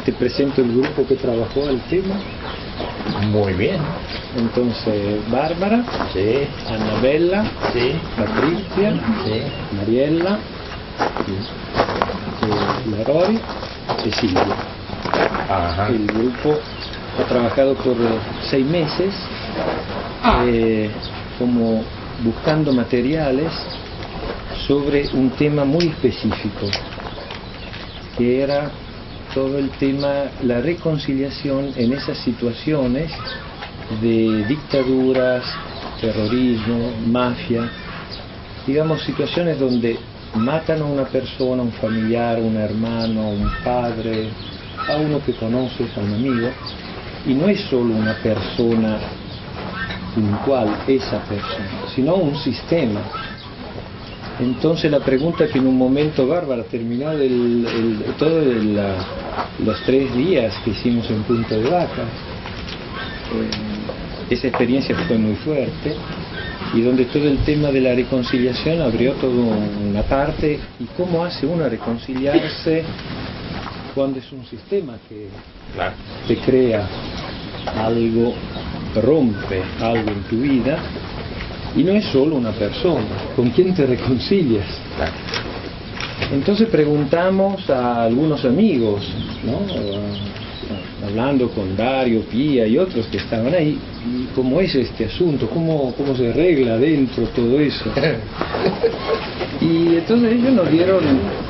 te presento el grupo que trabajó el tema. Muy bien. Entonces, Bárbara, Sí, Annabella, sí, Patricia, sí. Mariella, la Rory y Silvia. Ajá. El grupo ha trabajado por 6 meses como buscando materiales sobre un tema muy específico, que era todo el tema, la reconciliación en esas situaciones de dictaduras, terrorismo, mafia, digamos situaciones donde matan a una persona, un familiar, un hermano, un padre, a uno que conoces, a un amigo, y no es solo una persona puntual, esa persona, sino un sistema. Entonces la pregunta que en un momento Bárbara terminó los 3 días que hicimos en Punta de Vaca, esa experiencia fue muy fuerte, y donde todo el tema de la reconciliación abrió toda una parte, y cómo hace uno a reconciliarse cuando es un sistema que Claro. te crea algo, rompe algo en tu vida, y no es solo una persona, ¿con quién te reconcilias? Claro. Entonces preguntamos a algunos amigos, ¿no? Hablando con Dario, Pía y otros que estaban ahí, ¿y cómo es este asunto? ¿Cómo se arregla dentro todo eso? Y entonces ellos nos dieron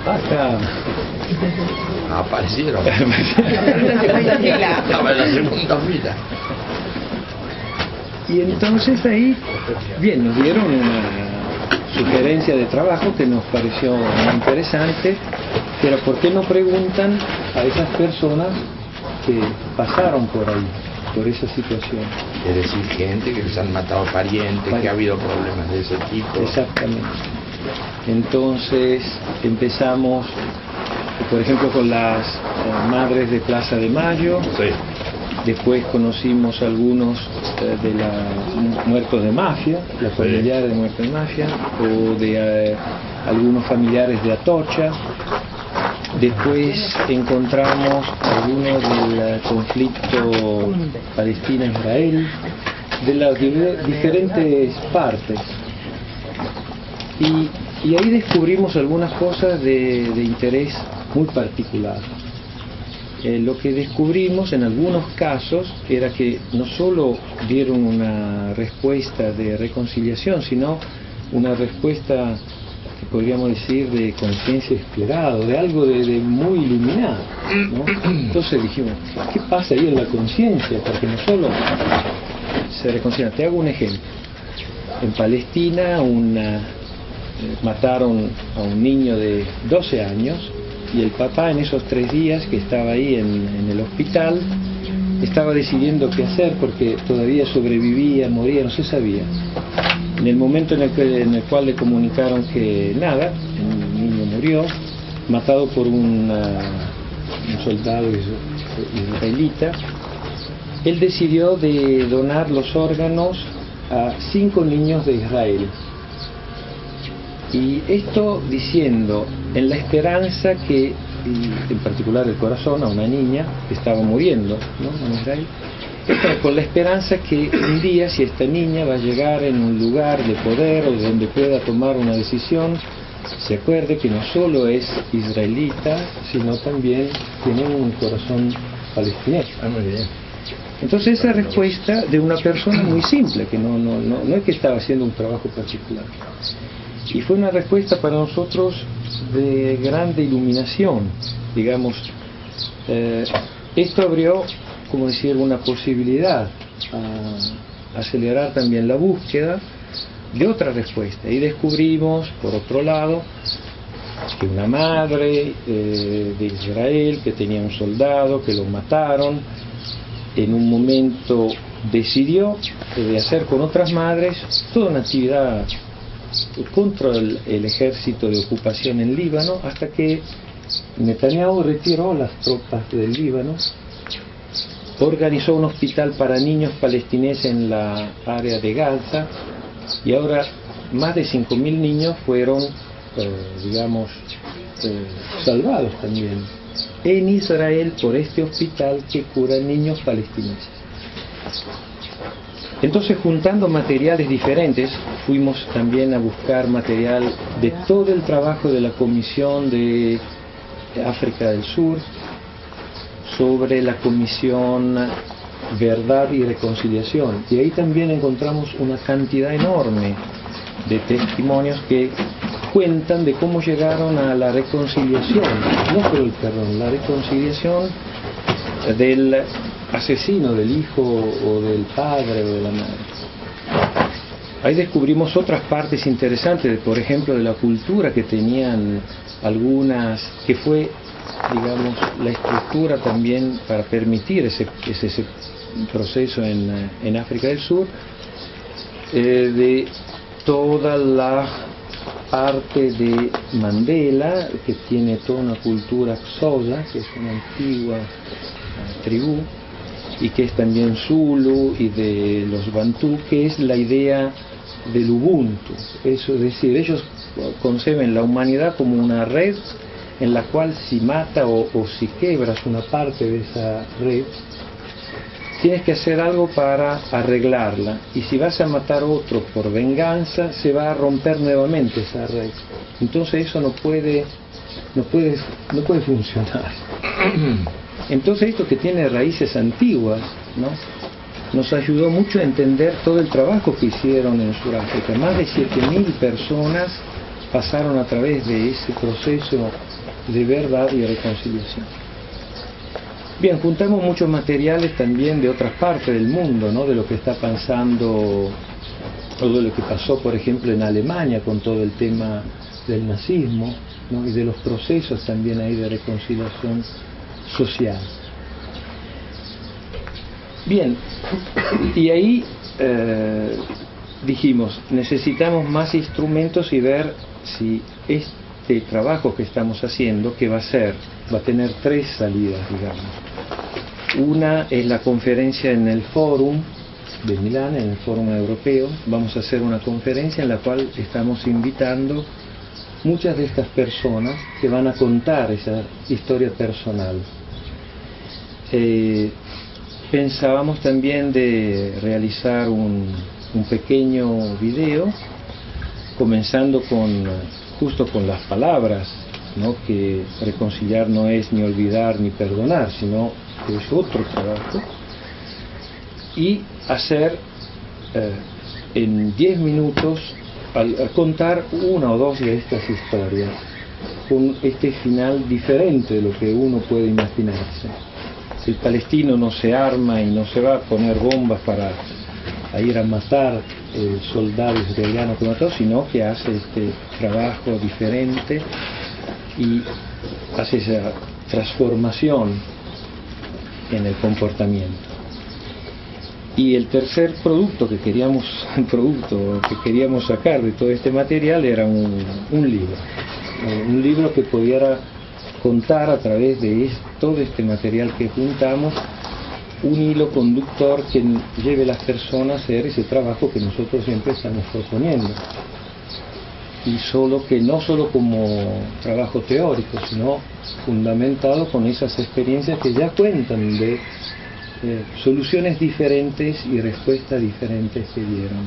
hasta... Aparecieron. Estaba en la segunda fila. Y entonces ahí, bien, nos dieron una sugerencia de trabajo que nos pareció muy interesante, pero ¿por qué no preguntan a esas personas que pasaron por ahí, por esa situación? Es decir, gente que les han matado parientes, que ha habido problemas de ese tipo. Exactamente. Entonces empezamos, por ejemplo, con las madres de Plaza de Mayo. Sí. Después conocimos algunos de los muertos de mafia, los familiares de muertos de mafia, o de algunos familiares de Atocha. Después encontramos algunos del conflicto Palestina-Israel, de las diferentes partes. Y ahí descubrimos algunas cosas de interés muy particular. Lo que descubrimos en algunos casos era que no solo dieron una respuesta de reconciliación, sino una respuesta que podríamos decir de conciencia explorada, de algo de muy iluminado, ¿no? Entonces dijimos, ¿qué pasa ahí en la conciencia? Porque no solo se reconcilia. Te hago un ejemplo. En Palestina mataron a un niño de 12 años, y el papá en esos 3 días que estaba ahí en el hospital estaba decidiendo qué hacer porque todavía sobrevivía, moría, no se sabía. En el momento en el cual le comunicaron que nada, el niño murió, matado por un soldado israelita, él decidió de donar los órganos a 5 niños de Israel. Y esto diciendo, en la esperanza que, en particular el corazón, a una niña que estaba muriendo, ¿no?, en Israel, con la esperanza que un día, si esta niña va a llegar en un lugar de poder o donde pueda tomar una decisión, se acuerde que no solo es israelita, sino también tiene un corazón palestino. Muy bien. Entonces esa respuesta de una persona muy simple, que no es que estaba haciendo un trabajo particular. Y fue una respuesta para nosotros de grande iluminación, digamos. Esto abrió, como decir, una posibilidad a acelerar también la búsqueda de otra respuesta. Y descubrimos, por otro lado, que una madre de Israel que tenía un soldado que lo mataron, en un momento decidió de hacer con otras madres toda una actividad contra el ejército de ocupación en Líbano, hasta que Netanyahu retiró las tropas del Líbano, organizó un hospital para niños palestineses en la área de Gaza, y ahora más de 5.000 niños fueron, salvados también. en Israel por este hospital que cura niños palestinos. Entonces, juntando materiales diferentes, fuimos también a buscar material de todo el trabajo de la Comisión de África del Sur, sobre la Comisión Verdad y Reconciliación. Y ahí también encontramos una cantidad enorme de testimonios que cuentan de cómo llegaron a la reconciliación, no solo el perdón, la reconciliación del asesino, del hijo o del padre o de la madre. Ahí descubrimos otras partes interesantes, por ejemplo, de la cultura que tenían algunas, que fue, digamos, la estructura también para permitir ese proceso en África del Sur, de toda la parte de Mandela, que tiene toda una cultura Xhosa, que es una antigua tribu, y que es también Zulu, y de los Bantú, que es la idea del Ubuntu. Eso es decir, ellos conciben la humanidad como una red en la cual si mata o si quebras una parte de esa red, tienes que hacer algo para arreglarla, y si vas a matar a otro por venganza, se va a romper nuevamente esa red. Entonces eso no puede funcionar. Entonces esto, que tiene raíces antiguas, ¿no?, nos ayudó mucho a entender todo el trabajo que hicieron en Sudáfrica. Más de 7.000 personas pasaron a través de ese proceso de verdad y reconciliación. Bien, juntamos muchos materiales también de otras partes del mundo, ¿no?, de lo que está pasando, o de lo que pasó, por ejemplo, en Alemania con todo el tema del nazismo, ¿no?, y de los procesos también ahí de reconciliación social. Bien, y ahí dijimos, necesitamos más instrumentos y ver si este trabajo que estamos haciendo, que va a tener 3 salidas, digamos. Una es la conferencia en el Fórum de Milán, en el Fórum Europeo. Vamos a hacer una conferencia en la cual estamos invitando muchas de estas personas que van a contar esa historia personal. Pensábamos también de realizar un pequeño video, comenzando justo con las palabras, ¿no?, que reconciliar no es ni olvidar ni perdonar, sino que es otro trabajo, y hacer en 10 minutos, al contar 1 o 2 de estas historias, con este final diferente de lo que uno puede imaginarse. El palestino no se arma y no se va a poner bombas para ir a matar soldados israelianos que mató, sino que hace este trabajo diferente y hace esa transformación en el comportamiento. Y el tercer producto que queríamos sacar de todo este material era un libro que pudiera contar a través de todo este material que juntamos un hilo conductor que lleve a las personas a hacer ese trabajo que nosotros siempre estamos proponiendo, y no solo como trabajo teórico, sino fundamentado con esas experiencias que ya cuentan de soluciones diferentes y respuestas diferentes que dieron.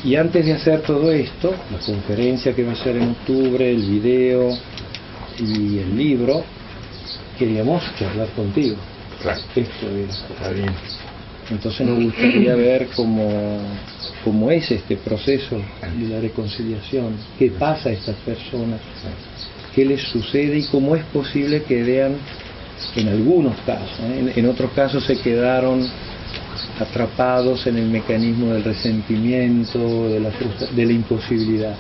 Y antes de hacer todo esto, la conferencia que va a ser en octubre, el video y el libro, queríamos charlar contigo. Claro. Esto está bien. Entonces nos gustaría ver cómo es este proceso de la reconciliación, qué pasa a estas personas, qué les sucede y cómo es posible que vean, en algunos casos, en otros casos se quedaron atrapados en el mecanismo del resentimiento, de la imposibilidad.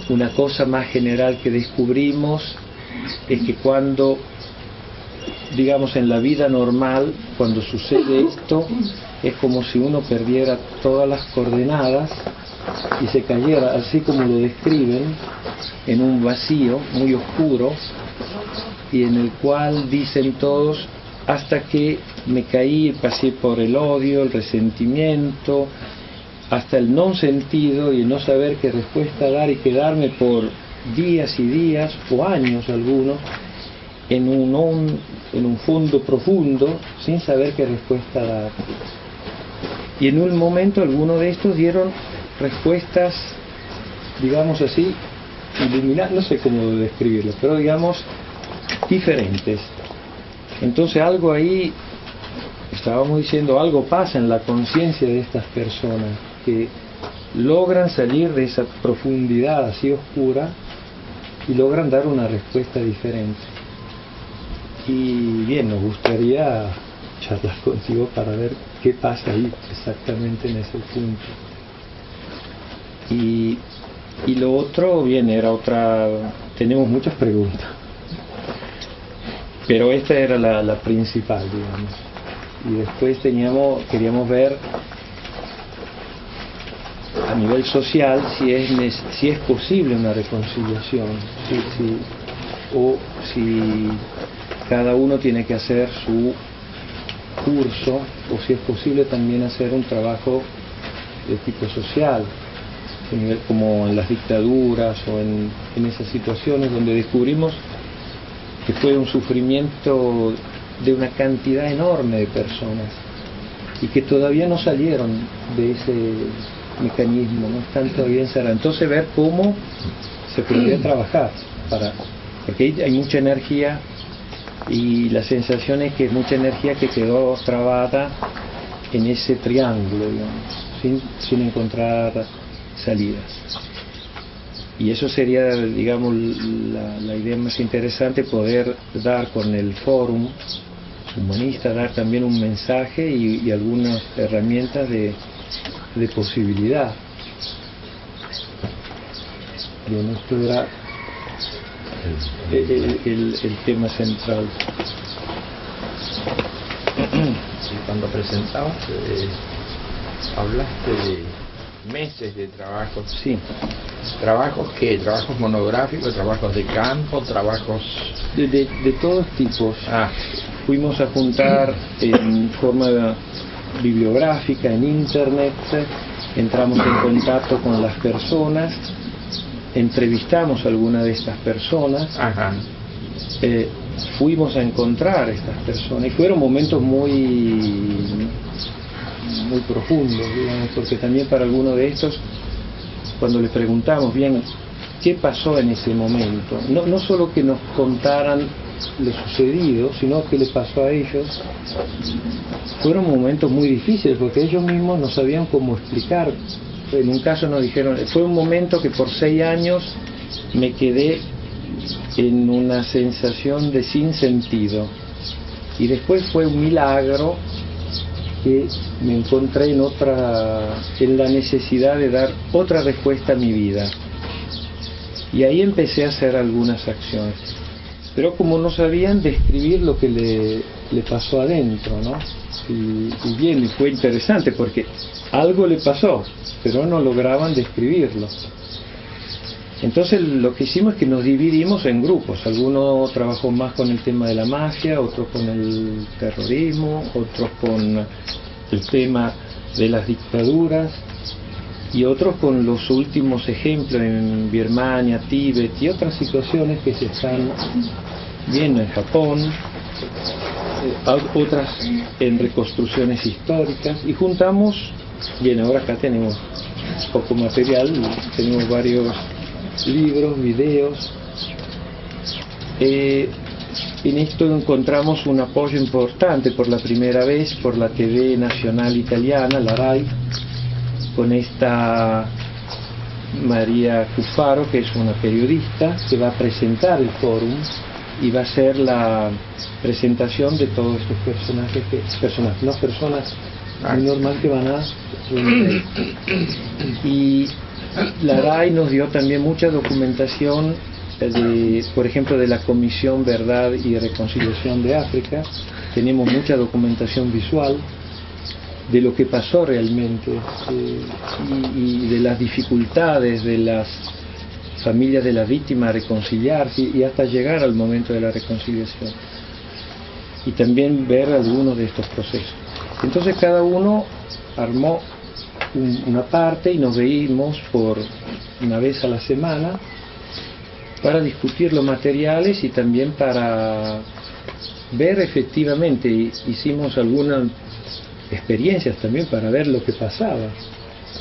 Una cosa más general que descubrimos es que cuando, digamos, en la vida normal, cuando sucede esto, es como si uno perdiera todas las coordenadas y se cayera, así como lo describen, en un vacío muy oscuro, y en el cual dicen todos, hasta que me caí, pasé por el odio, el resentimiento, hasta el no sentido y el no saber qué respuesta dar, y quedarme por días y días, o años algunos, en un fondo profundo, sin saber qué respuesta dar. Y en un momento algunos de estos dieron respuestas, digamos así, iluminadas, no sé cómo describirlo, pero digamos diferentes. Entonces algo ahí, estábamos diciendo, algo pasa en la conciencia de estas personas que logran salir de esa profundidad así oscura y logran dar una respuesta diferente. Y bien, nos gustaría charlar contigo para ver qué pasa ahí exactamente en ese punto. Y lo otro, bien, era otra, tenemos muchas preguntas, pero esta era la principal, digamos. Y después queríamos ver a nivel social si es posible una reconciliación, o si cada uno tiene que hacer su curso, o si es posible también hacer un trabajo de tipo social, como en las dictaduras o en esas situaciones donde descubrimos que fue un sufrimiento de una cantidad enorme de personas y que todavía no salieron de ese mecanismo, no están todavía encerrados. Entonces ver cómo se podría trabajar, porque hay mucha energía, y la sensación es que es mucha energía que quedó trabada en ese triángulo, digamos, sin encontrar salidas. Y eso sería, digamos, la idea más interesante, poder dar con el fórum humanista, dar también un mensaje y algunas herramientas de posibilidad. Bien, esto era el tema central. Y cuando presentabas, hablaste de meses de trabajo. Sí. ¿Trabajos qué? ¿Trabajos monográficos? ¿Trabajos de campo? ¿Trabajos...? De todos tipos. Fuimos a juntar en forma bibliográfica, en internet, entramos en contacto con las personas, entrevistamos a alguna de estas personas, fuimos a encontrar a estas personas, y fueron momentos muy profundos, digamos, porque también para algunos de estos, cuando les preguntamos bien qué pasó en ese momento, no solo que nos contaran lo sucedido, sino que les pasó a ellos, fueron momentos muy difíciles, porque ellos mismos no sabían cómo explicar. En un caso nos dijeron, fue un momento que por 6 años me quedé en una sensación de sinsentido, y después fue un milagro que me encontré en la necesidad de dar otra respuesta a mi vida, y ahí empecé a hacer algunas acciones, pero como no sabían describir lo que le pasó adentro, ¿no? Y bien, y fue interesante porque algo le pasó, pero no lograban describirlo. Entonces lo que hicimos es que nos dividimos en grupos. Algunos trabajó más con el tema de la mafia, otros con el terrorismo, otros con el tema de las dictaduras, y otros con los últimos ejemplos en Birmania, Tíbet y otras situaciones que se están viendo en Japón, otras en reconstrucciones históricas, y juntamos, bien, ahora acá tenemos poco material, tenemos varios libros, videos. En esto encontramos un apoyo importante por la primera vez por la TV nacional italiana, la RAI, con esta María Cuffaro, que es una periodista que va a presentar el fórum y va a hacer la presentación de todos estos personas muy normal que van a venir. Y la RAI nos dio también mucha documentación por ejemplo, de la Comisión Verdad y Reconciliación de África. Tenemos mucha documentación visual de lo que pasó realmente, y de las dificultades de las familias de las víctimas a reconciliarse y hasta llegar al momento de la reconciliación, y también ver algunos de estos procesos. Entonces cada uno armó una parte y nos veíamos por una vez a la semana para discutir los materiales y también para ver efectivamente. Hicimos algunas experiencias también para ver lo que pasaba,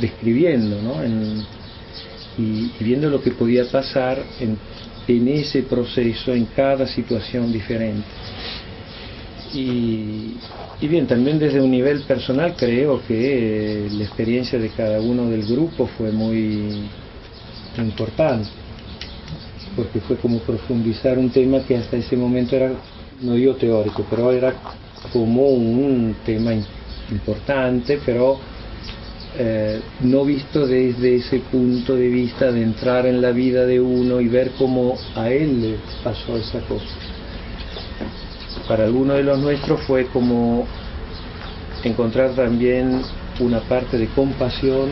describiendo, ¿no? Y viendo lo que podía pasar en ese proceso, en cada situación diferente. Y bien, también desde un nivel personal creo que la experiencia de cada uno del grupo fue muy importante, porque fue como profundizar un tema que hasta ese momento era, no digo teórico, pero era como un tema importante, pero no visto desde ese punto de vista de entrar en la vida de uno y ver cómo a él le pasó esa cosa. Para algunos de los nuestros fue como encontrar también una parte de compasión,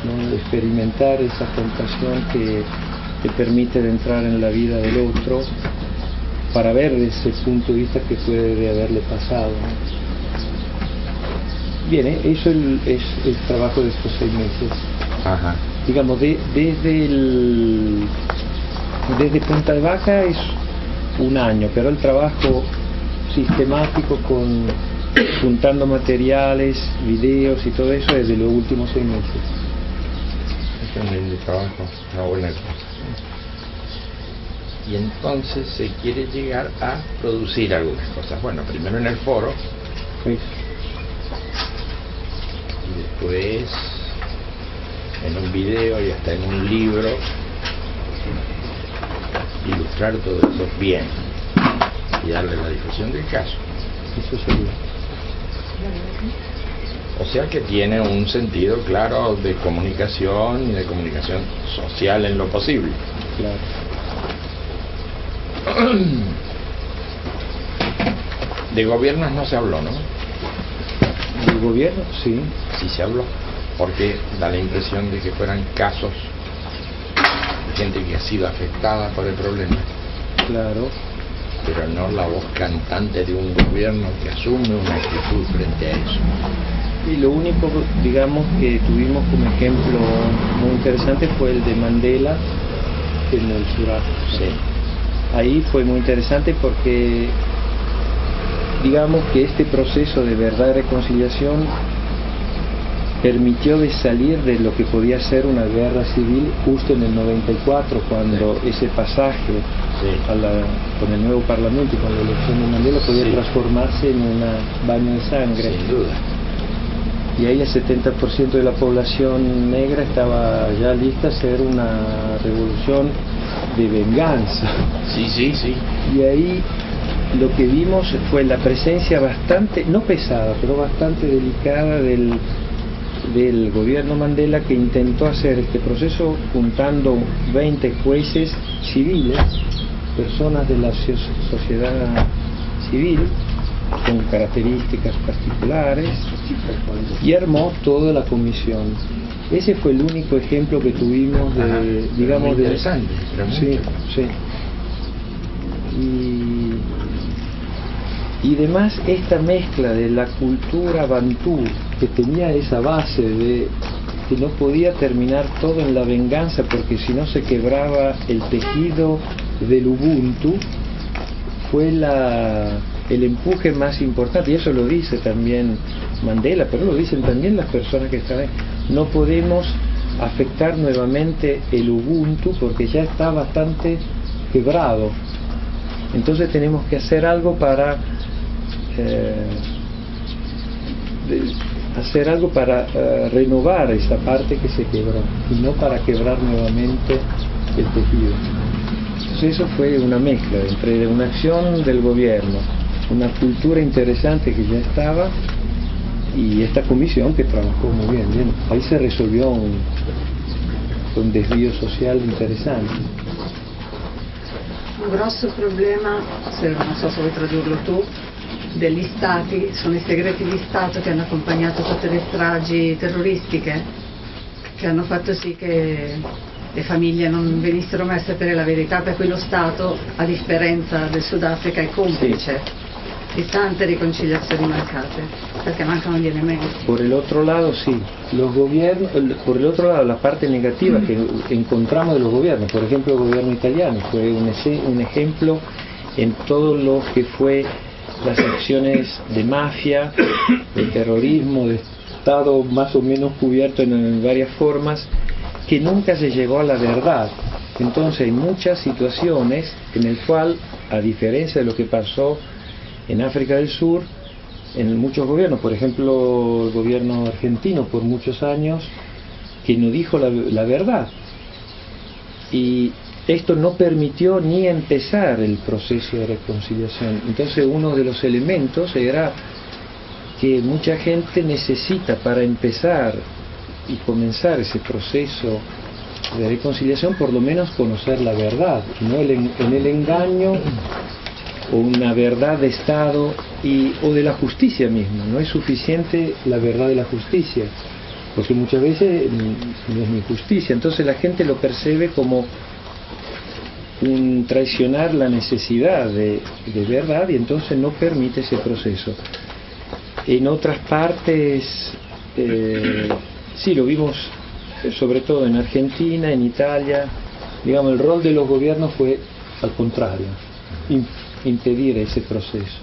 ¿no? De experimentar esa compasión que te permite de entrar en la vida del otro para ver desde ese punto de vista que puede haberle pasado, ¿no? Bien, eso es el trabajo de estos 6 meses. Ajá. Digamos, desde Punta de Vaca es un año, pero el trabajo sistemático juntando materiales, videos y todo eso es de los últimos 6 meses. Es un lindo trabajo, una buena cosa. Y entonces se quiere llegar a producir algunas cosas. Bueno, primero en el foro. Pues, y después en un video y hasta en un libro, ilustrar todo eso bien y darle la difusión del caso. eso sería. O sea que tiene un sentido claro de comunicación y de comunicación social en lo posible. Claro. De gobiernos no se habló, ¿no? ¿El gobierno? Sí. Sí se habló, porque da la impresión de que fueran casos de gente que ha sido afectada por el problema. Claro. Pero no la voz cantante de un gobierno que asume una actitud frente a eso. Y lo único, digamos, que tuvimos como ejemplo muy interesante fue el de Mandela en el Sudáfrica. Sí. Ahí fue muy interesante porque, digamos, que este proceso de verdad y reconciliación permitió de salir de lo que podía ser una guerra civil justo en el 94, cuando ese pasaje con el nuevo parlamento y con la elección de Mandela podía transformarse en un baño de sangre. Sin duda. Y ahí el 70% de la población negra estaba ya lista a hacer una revolución de venganza. Sí. Y ahí lo que vimos fue la presencia bastante, no pesada, pero bastante delicada del gobierno Mandela, que intentó hacer este proceso juntando 20 jueces civiles, personas de la sociedad civil, con características particulares, y armó toda la comisión. Ese fue el único ejemplo que tuvimos de, digamos, muy interesante. Sí. Y además esta mezcla de la cultura bantú, que tenía esa base de que no podía terminar todo en la venganza porque si no se quebraba el tejido del Ubuntu, fue el empuje más importante, y eso lo dice también Mandela, pero lo dicen también las personas que están ahí. No podemos afectar nuevamente el Ubuntu porque ya está bastante quebrado, entonces tenemos que hacer algo para renovar esa parte que se quebró y no para quebrar nuevamente el tejido. Entonces eso fue una mezcla entre una acción del gobierno, una cultura interesante que ya estaba, y esta comisión que trabajó muy bien. Ahí se resolvió un desvío social interesante. Un grosso problema, non so se vuoi tradurlo tu, degli stati, sono i segreti di Stato che hanno accompagnato tutte le stragi terroristiche, che hanno fatto sì che le famiglie non venissero mai a sapere la verità, per cui lo Stato, a differenza del Sudafrica, è complice. di tante riconciliazioni mancate, perché mancano gli elementi. Por el otro lado, sí, los gobiernos, por el otro lado, la parte negativa que encontramos de los gobiernos, por ejemplo, el gobierno italiano fue un ejemplo en todo lo que fue las acciones de mafia, de terrorismo, de Estado más o menos cubierto en varias formas, que nunca se llegó a la verdad. Entonces hay muchas situaciones en el cual, a diferencia de lo que pasó en África del Sur, en muchos gobiernos, por ejemplo el gobierno argentino por muchos años, que no dijo la verdad, y esto no permitió ni empezar el proceso de reconciliación. Entonces uno de los elementos era que mucha gente necesita, para empezar y comenzar ese proceso de reconciliación, por lo menos conocer la verdad, no en el engaño o una verdad de Estado o de la justicia misma. No es suficiente la verdad de la justicia, porque muchas veces no es ni justicia. Entonces la gente lo percibe como un traicionar la necesidad de verdad, y entonces no permite ese proceso. En otras partes sí lo vimos, sobre todo en Argentina, en Italia, digamos, el rol de los gobiernos fue al contrario, impedir ese proceso.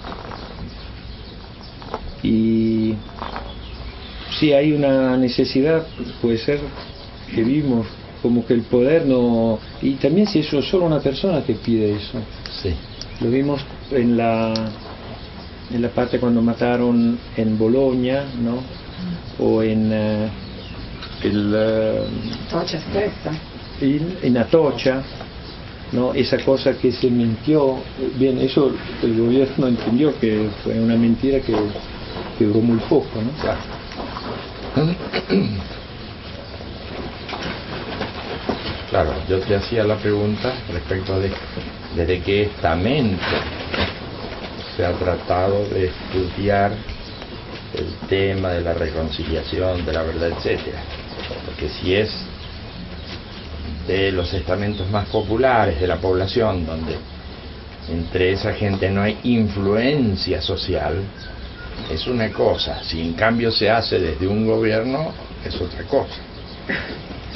Y sí hay una necesidad, puede ser que vimos como que el poder no, y también si eso es solo una persona que pide eso. Sí. Lo vimos en la parte cuando mataron en Bologna, ¿no? O en Atocha stessa. en Atocha, ¿no? Esa cosa que se mintió, bien, eso el gobierno entendió que fue una mentira que duró muy poco, ¿no? Claro. Claro, yo te hacía la pregunta respecto de desde qué estamento se ha tratado de estudiar el tema de la reconciliación, de la verdad, etcétera. Porque si es de los estamentos más populares de la población, donde entre esa gente no hay influencia social, es una cosa. Si en cambio se hace desde un gobierno, es otra cosa.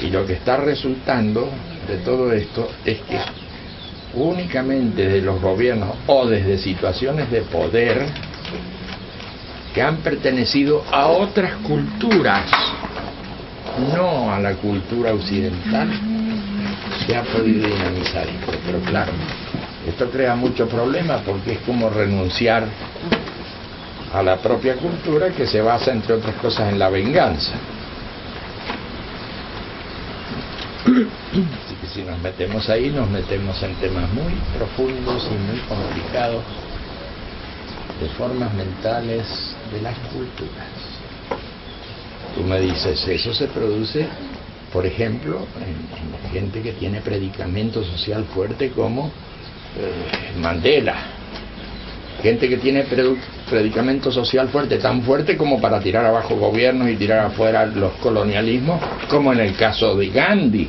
Y lo que está resultando de todo esto es que únicamente de los gobiernos o desde situaciones de poder que han pertenecido a otras culturas, no a la cultura occidental, se ha podido dinamizar esto. Pero claro, esto crea mucho problema porque es como renunciar a la propia cultura, que se basa entre otras cosas en la venganza. Así que si nos metemos ahí, nos metemos en temas muy profundos y muy complicados de formas mentales de las culturas. Tú me dices, eso se produce, por ejemplo, en gente que tiene predicamento social fuerte como Mandela. Gente que tiene predicamento social fuerte, tan fuerte como para tirar abajo gobiernos y tirar afuera los colonialismos, como en el caso de Gandhi.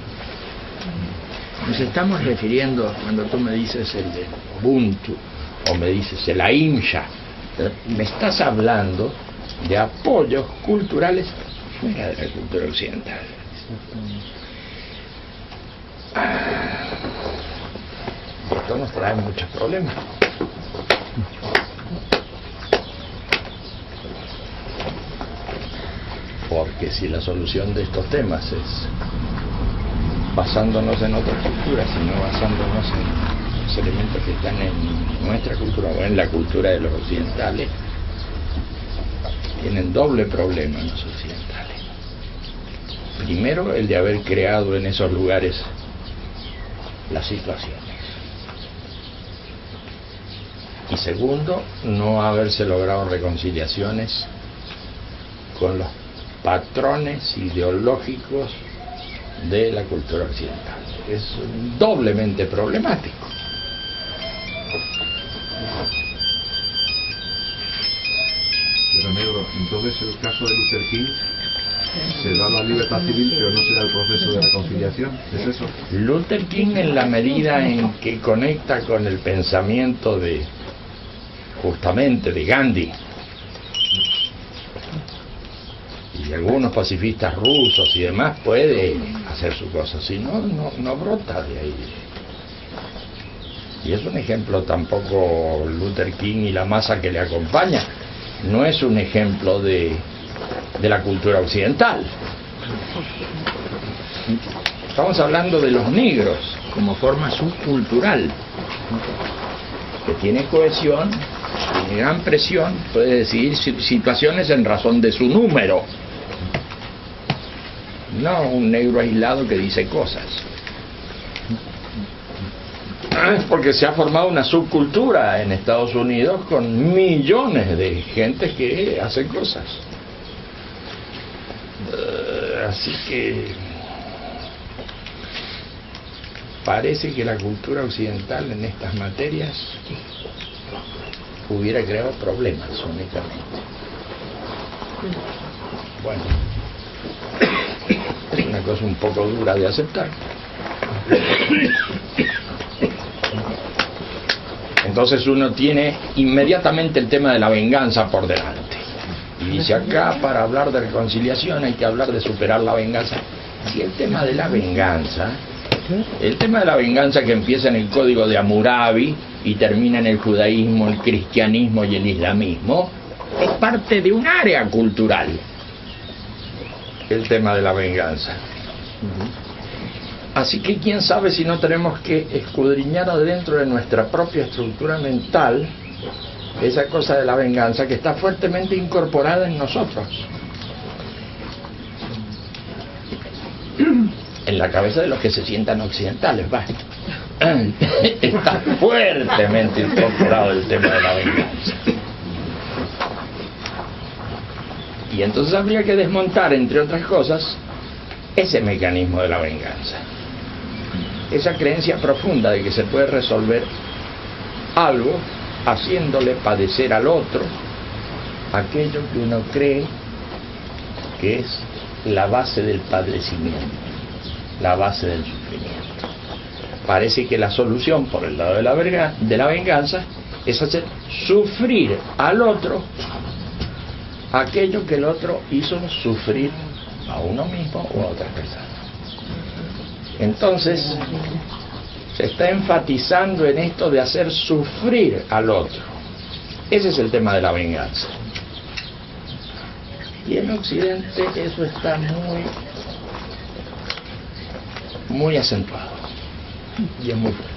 Nos estamos refiriendo, cuando tú me dices el de Ubuntu, o me dices el Ahimsa, me estás hablando de apoyos culturales fuera de la cultura occidental. Esto nos trae muchos problemas. Porque si la solución de estos temas es basándonos en otras culturas y no basándonos en los elementos que están en nuestra cultura o en la cultura de los occidentales, tienen doble problema los occidentales. Primero, el de haber creado en esos lugares las situaciones. Y segundo, no haberse logrado reconciliaciones con los patrones ideológicos de la cultura occidental. Es doblemente problemático. Pero negro, entonces el caso de Luther King, se da la libertad civil pero no se da el proceso de reconciliación, ¿es eso? Luther King, en la medida en que conecta con el pensamiento de justamente de Gandhi y algunos pacifistas rusos y demás, puede hacer su cosa, si no, no brota de ahí. Y es un ejemplo tampoco Luther King y la masa que le acompaña, no es un ejemplo de la cultura occidental. Estamos hablando de los negros como forma subcultural, que tiene cohesión, tiene gran presión, puede decidir situaciones en razón de su número, no un negro aislado que dice cosas. Es porque se ha formado una subcultura en Estados Unidos con millones de gente que hace cosas. Así que parece que la cultura occidental en estas materias hubiera creado problemas únicamente. Bueno, es una cosa un poco dura de aceptar. Entonces uno tiene inmediatamente el tema de la venganza por delante. Y dice acá, para hablar de reconciliación hay que hablar de superar la venganza. Si el tema de la venganza que empieza en el código de Hammurabi y termina en el judaísmo, el cristianismo y el islamismo, es parte de un área cultural. El tema de la venganza. Así que quién sabe si no tenemos que escudriñar adentro de nuestra propia estructura mental esa cosa de la venganza que está fuertemente incorporada en nosotros. En la cabeza de los que se sientan occidentales, va. Está fuertemente incorporado el tema de la venganza. Y entonces habría que desmontar, entre otras cosas, ese mecanismo de la venganza. Esa creencia profunda de que se puede resolver algo haciéndole padecer al otro aquello que uno cree que es la base del padecimiento, la base del sufrimiento. Parece que la solución por el lado de la venganza es hacer sufrir al otro aquello que el otro hizo sufrir a uno mismo o a otras personas. Entonces se está enfatizando en esto de hacer sufrir al otro. Ese es el tema de la venganza. Y en Occidente eso está muy acentuado y es muy fuerte.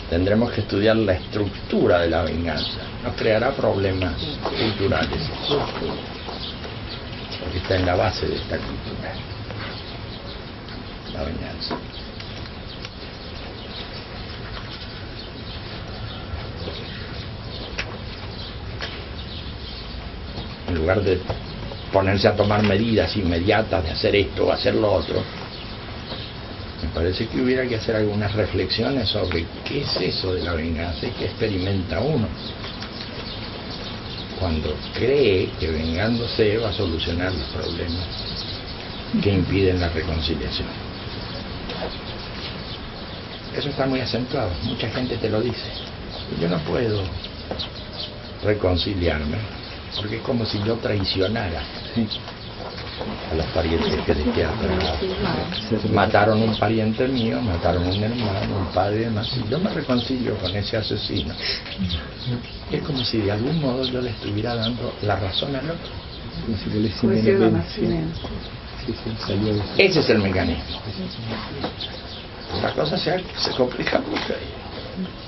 Tendremos que estudiar la estructura de la venganza. Nos creará problemas culturales, porque está en la base de esta cultura, la venganza. En lugar de ponerse a tomar medidas inmediatas de hacer esto o hacer lo otro, me parece que hubiera que hacer algunas reflexiones sobre qué es eso de la venganza y qué experimenta uno cuando cree que vengándose va a solucionar los problemas que impiden la reconciliación. Eso está muy acentuado, mucha gente te lo dice. Y yo no puedo reconciliarme porque es como si yo traicionara a los parientes que dejé atrás. Mataron un pariente mío, mataron un hermano, un padre y demás, y yo me reconcilio con ese asesino. Es como si de algún modo yo le estuviera dando la razón al otro. Ese es el mecanismo. La cosa se complica mucho ahí.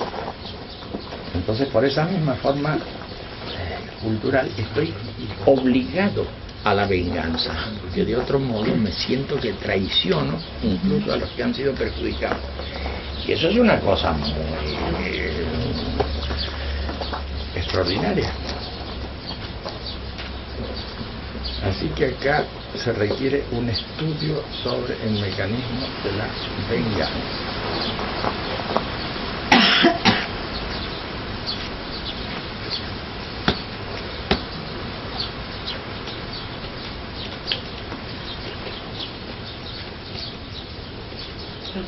Entonces, por esa misma forma cultural, estoy obligado a la venganza, porque de otro modo me siento que traiciono incluso a los que han sido perjudicados. Y eso es una cosa muy extraordinaria. Así que acá se requiere un estudio sobre el mecanismo de la venganza.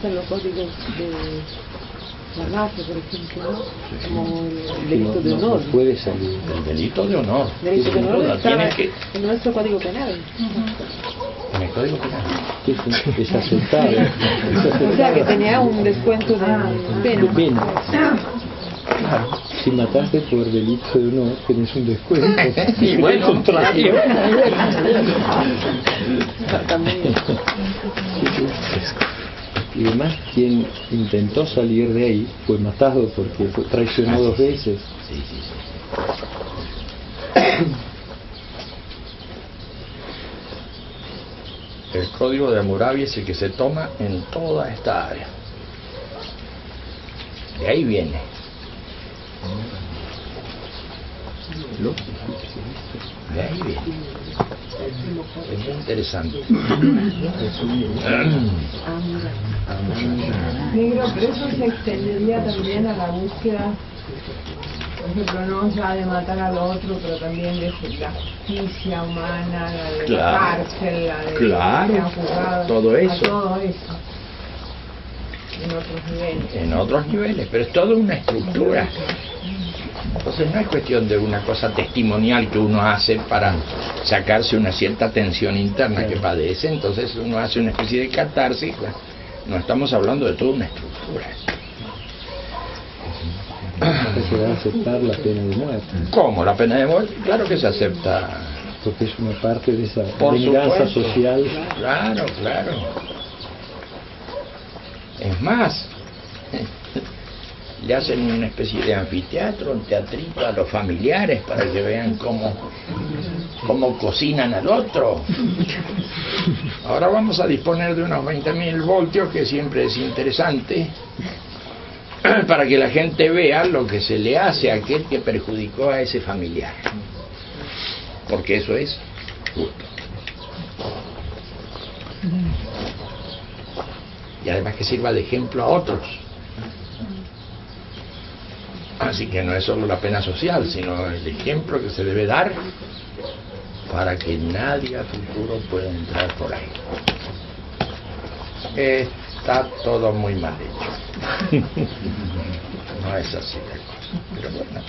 pasa en los códigos de la mafia, por ejemplo, ¿no? Como el delito de no honor. puede salir. El delito de honor. El delito de Sin honor duda, está tiene que... en nuestro código penal. En el Código Penal. Es aceptable. O sea, que tenía un descuento de pena. De pena. Si mataste por delito de honor, tenés un descuento. Y bueno, Al contrario. También. Y además, quien intentó salir de ahí fue matado porque traicionó dos veces. Sí, sí, sí. El Código de Hammurabi es el que se toma en toda esta área. De ahí viene. De ahí viene. Es muy interesante. Negro, pero eso se extendería también a la búsqueda, por ejemplo, no ya de matar al otro, pero también de la justicia humana, la de la cárcel, la de Claro, la juzgado, todo eso. a todo eso, en otros niveles. En otros niveles, pero es toda una estructura. Entonces no es cuestión de una cosa testimonial que uno hace para sacarse una cierta tensión interna que padece, entonces uno hace una especie de catarsis. No estamos hablando de toda una estructura. Se va a aceptar la pena de muerte. ¿Cómo? ¿La pena de muerte? Claro que se acepta. Porque es una parte de esa Por venganza supuesto. social. Claro, claro. Es más, le hacen una especie de anfiteatro, un teatrito a los familiares para que vean cómo cocinan al otro. Ahora vamos a disponer de unos 20.000 voltios, que siempre es interesante, para que la gente vea lo que se le hace a aquel que perjudicó a ese familiar. Porque eso es justo. Y además que sirva de ejemplo a otros. Así que no es solo la pena social, sino el ejemplo que se debe dar para que nadie a futuro pueda entrar por ahí. Está todo muy mal hecho. No es así la cosa. Pero bueno,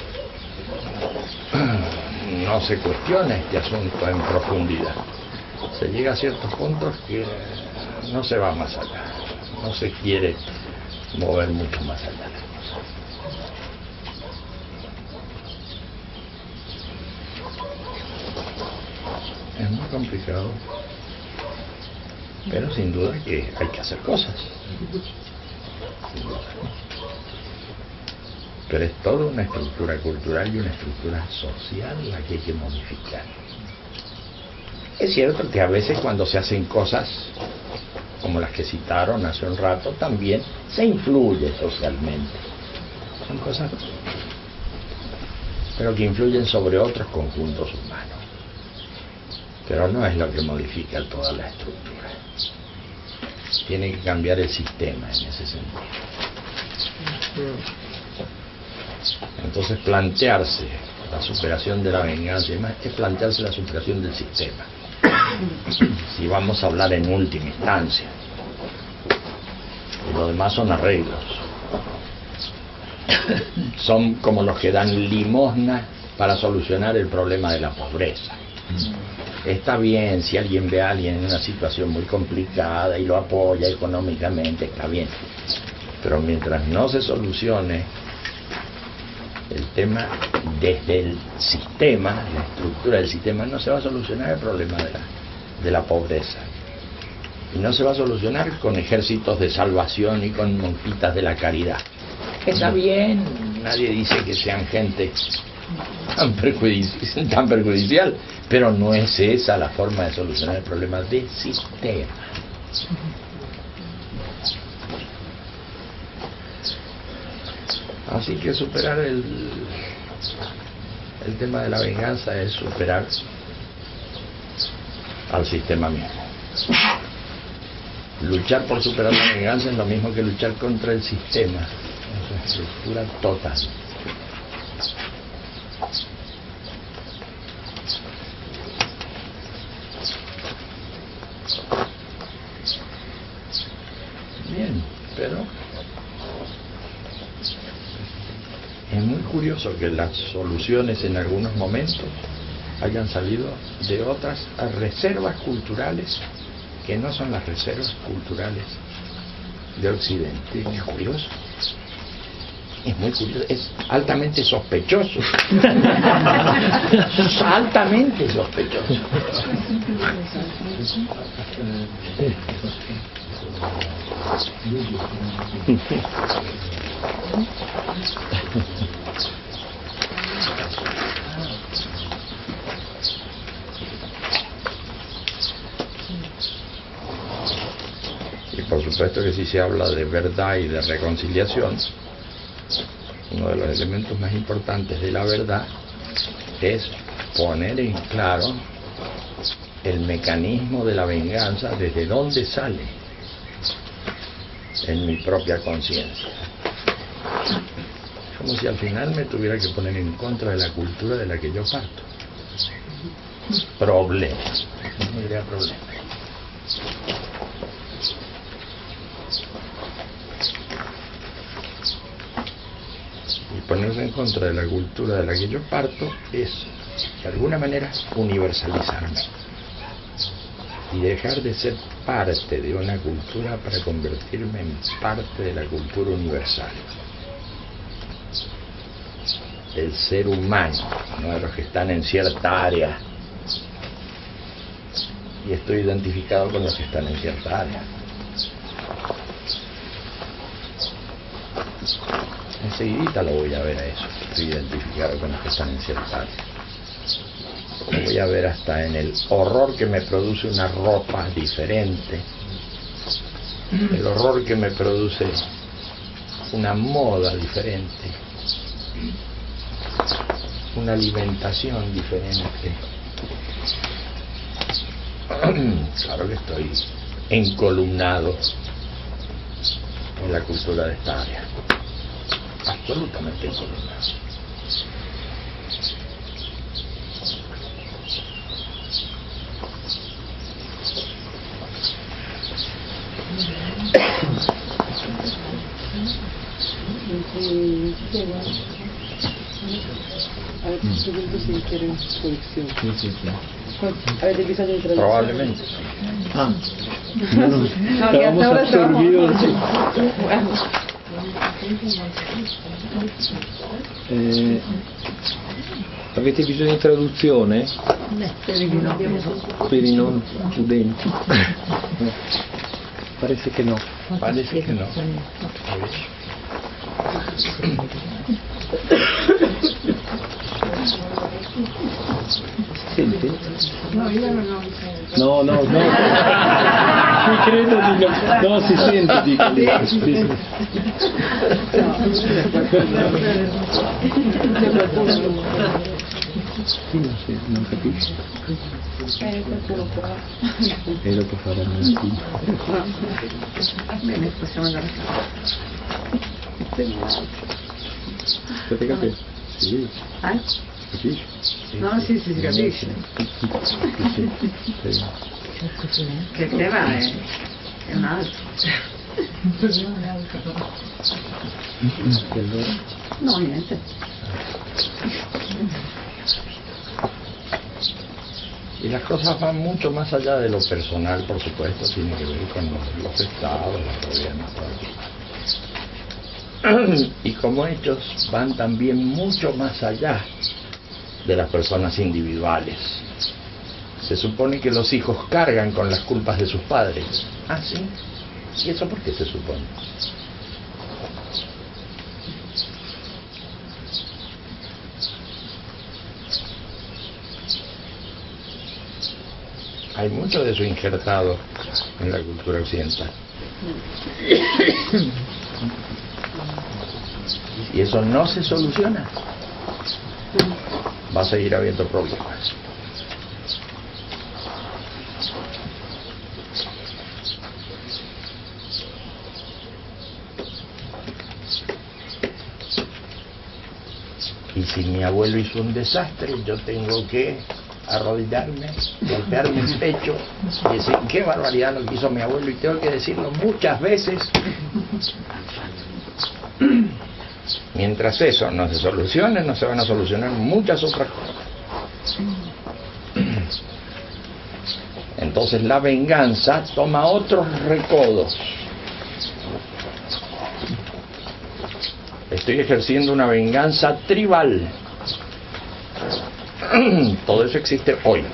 no se cuestiona este asunto en profundidad. Se llega a ciertos puntos que no se va más allá. No se quiere mover mucho más allá. Es muy complicado, pero sin duda que hay que hacer cosas. Sin duda. Pero es toda una estructura cultural y una estructura social la que hay que modificar. Es cierto que a veces cuando se hacen cosas como las que citaron hace un rato, también se influye socialmente. Son cosas, pero que influyen sobre otros conjuntos humanos. Pero no es lo que modifica toda la estructura. Tiene que cambiar el sistema en ese sentido. Entonces plantearse la superación de la venganza y más es plantearse la superación del sistema. Si vamos a hablar en última instancia, y lo demás son arreglos, son como los que dan limosna para solucionar el problema de la pobreza. Está bien si alguien ve a alguien en una situación muy complicada y lo apoya económicamente, está bien, pero mientras no se solucione el tema desde el sistema, la estructura del sistema, no se va a solucionar el problema de la pobreza. Y no se va a solucionar con ejércitos de salvación y con monjitas de la caridad. Está bien, nadie dice que sean gente tan perjudicial, pero no es esa la forma de solucionar el problema del sistema. Así que superar el tema de la venganza es superar al sistema mismo. Luchar por superar la venganza es lo mismo que luchar contra el sistema, es una estructura total. Bien. curioso que las soluciones en algunos momentos hayan salido de otras reservas culturales que no son las reservas culturales de Occidente. Es curioso. Es muy curioso, es altamente sospechoso. Altamente sospechoso. Y por supuesto que si se habla de verdad y de reconciliación, uno de los elementos más importantes de la verdad es poner en claro el mecanismo de la venganza, desde dónde sale en mi propia conciencia. Como si al final me tuviera que poner en contra de la cultura de la que yo parto. Problema. No diría problema. Y ponerse en contra de la cultura de la que yo parto es, de alguna manera, universalizarme y dejar de ser parte de una cultura para convertirme en parte de la cultura universal del ser humano, no de los que están en cierta área, y estoy identificado con los que están en cierta área. Enseguidita lo voy a ver a eso, estoy identificado con los que están en cierta área. Lo voy a ver hasta en el horror que me produce una ropa diferente, el horror que me produce una moda diferente, una alimentación diferente. Claro que estoy encolumnado en la cultura de esta área, absolutamente encolumnado. A ver, si quieren colección. ¿Avete bisogno di traduzione? Probablemente. Ah, no, estábamos absorbidos. Avete bisogno di traduzione? Per i non udenti. Parece que no. Parece que no. Sente? No, io non ho No, no, no. Ci credo di no. No, si sente, dico. Sì, sì. Sì, non capisci. Qualcuno può. E lo può fare a mattino. Bene, possiamo andare a casa. State capendo? Sì. Capisci? No, sì, si capisce. Che il tema è un altro. E allora? No, niente. Y las cosas van mucho más allá de lo personal, por supuesto, tiene que ver con los estados, los gobiernos, todo. Y como hechos van también mucho más allá de las personas individuales. Se supone que los hijos cargan con las culpas de sus padres. ¿Ah, sí? ¿Y eso por qué se supone? Hay mucho de eso injertado en la cultura occidental. Y eso no se soluciona. Va a seguir habiendo problemas. Y si mi abuelo hizo un desastre, yo tengo que arrodillarme, golpearme el pecho y decir qué barbaridad lo que hizo mi abuelo, y tengo que decirlo muchas veces Mientras eso no se solucione, no se van a solucionar muchas otras cosas. Entonces la venganza toma otros recodos. Estoy ejerciendo una venganza tribal. Todo eso existe hoy.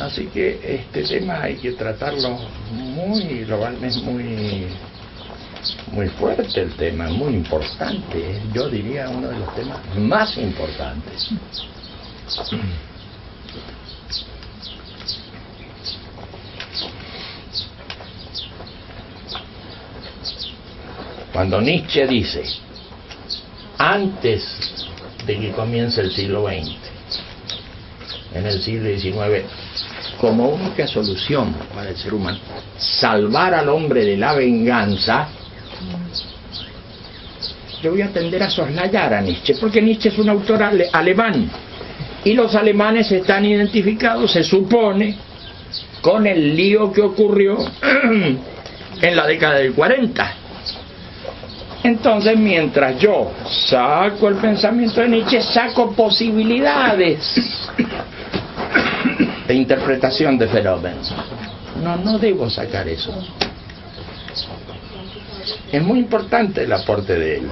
Así que este tema hay que tratarlo muy globalmente, muy fuerte el tema, muy importante. Yo diría uno de los temas más importantes. Cuando Nietzsche dice, antes de que comience el siglo XX, en el siglo XIX, como única solución para el ser humano, salvar al hombre de la venganza, yo voy a tender a soslayar a Nietzsche, porque Nietzsche es un autor alemán, y los alemanes están identificados, se supone, con el lío que ocurrió en la década del 40. Entonces, mientras yo saco el pensamiento de Nietzsche, saco posibilidades de interpretación de fenómenos. No debo sacar eso. Es muy importante el aporte de él.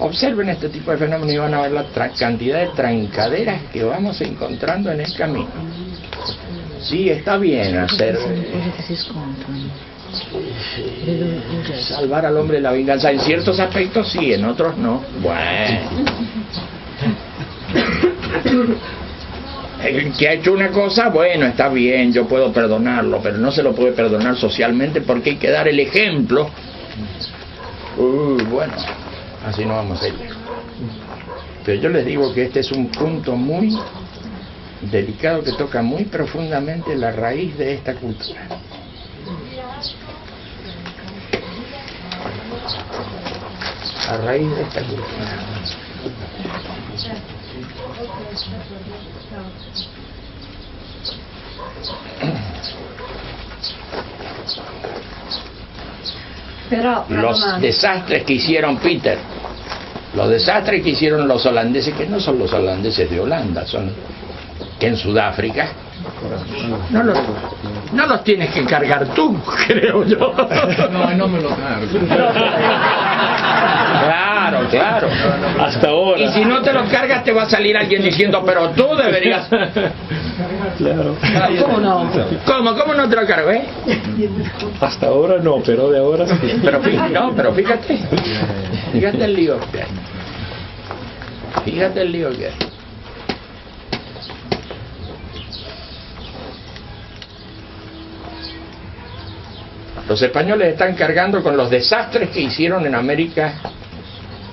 Observen este tipo de fenómenos y van a ver la cantidad de trancaderas que vamos encontrando en el camino. Sí, está bien hacer... salvar al hombre de la venganza. En ciertos aspectos sí, en otros no. Bueno. El que ha hecho una cosa, bueno, está bien, yo puedo perdonarlo, pero no se lo puede perdonar socialmente porque hay que dar el ejemplo. Bueno, así no vamos a ir. Pero yo les digo que este es un punto muy delicado que toca muy profundamente la raíz de esta cultura. A raíz de esta cultura. Però los desastres que hicieron Peter, los desastres que hicieron los holandeses, que no son los holandeses de Holanda, son que en Sudáfrica, no los tienes que cargar tú, creo yo. No me lo cargo. Claro. Hasta ahora. Y si no te los cargas te va a salir alguien diciendo, pero tú deberías. Claro. ¿Cómo no? ¿Cómo no te lo cargo, Hasta ahora no, pero de ahora sí. Pero fíjate el lío que hay. Fíjate el lío que hay. Los españoles están cargando con los desastres que hicieron en América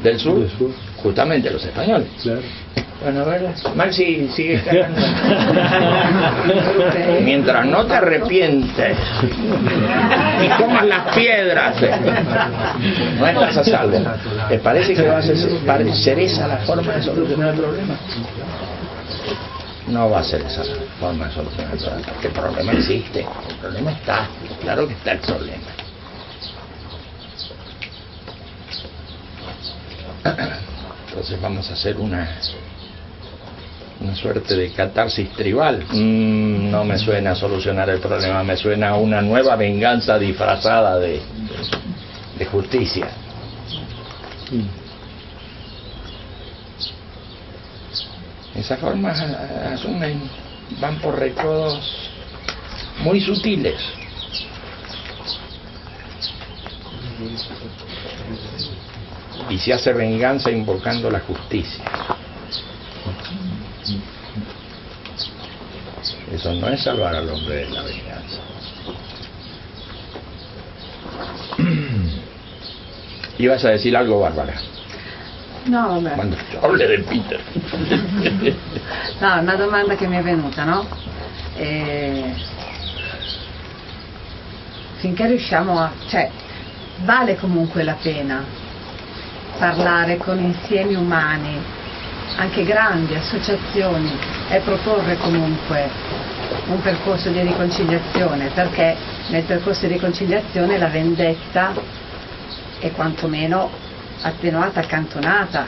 del Sur, justamente los españoles. Claro. Bueno, a ver, Maxi sigue cargando. Mientras no te arrepientes y comas las piedras, no estás a salvo. ¿Te parece que va a ser esa la forma de solucionar el problema? No va a ser esa la forma de solucionar el problema, porque el problema existe, el problema está, claro que está el problema. Entonces vamos a hacer una suerte de catarsis tribal. No me suena a solucionar el problema, me suena a una nueva venganza disfrazada de justicia. Esas formas van por recodos muy sutiles. Y se hace venganza invocando la justicia. Eso no es salvar al hombre de la venganza. Ibas a decir algo, Bárbara. No, vabbè. Quando hable de Peter. No, una domanda che mi è venuta, no? Finché riusciamo a... cioè, vale comunque la pena parlare con insiemi umani, anche grandi, associazioni, e proporre comunque un percorso di riconciliazione, perché nel percorso di riconciliazione la vendetta è quantomeno attenuata, accantonata.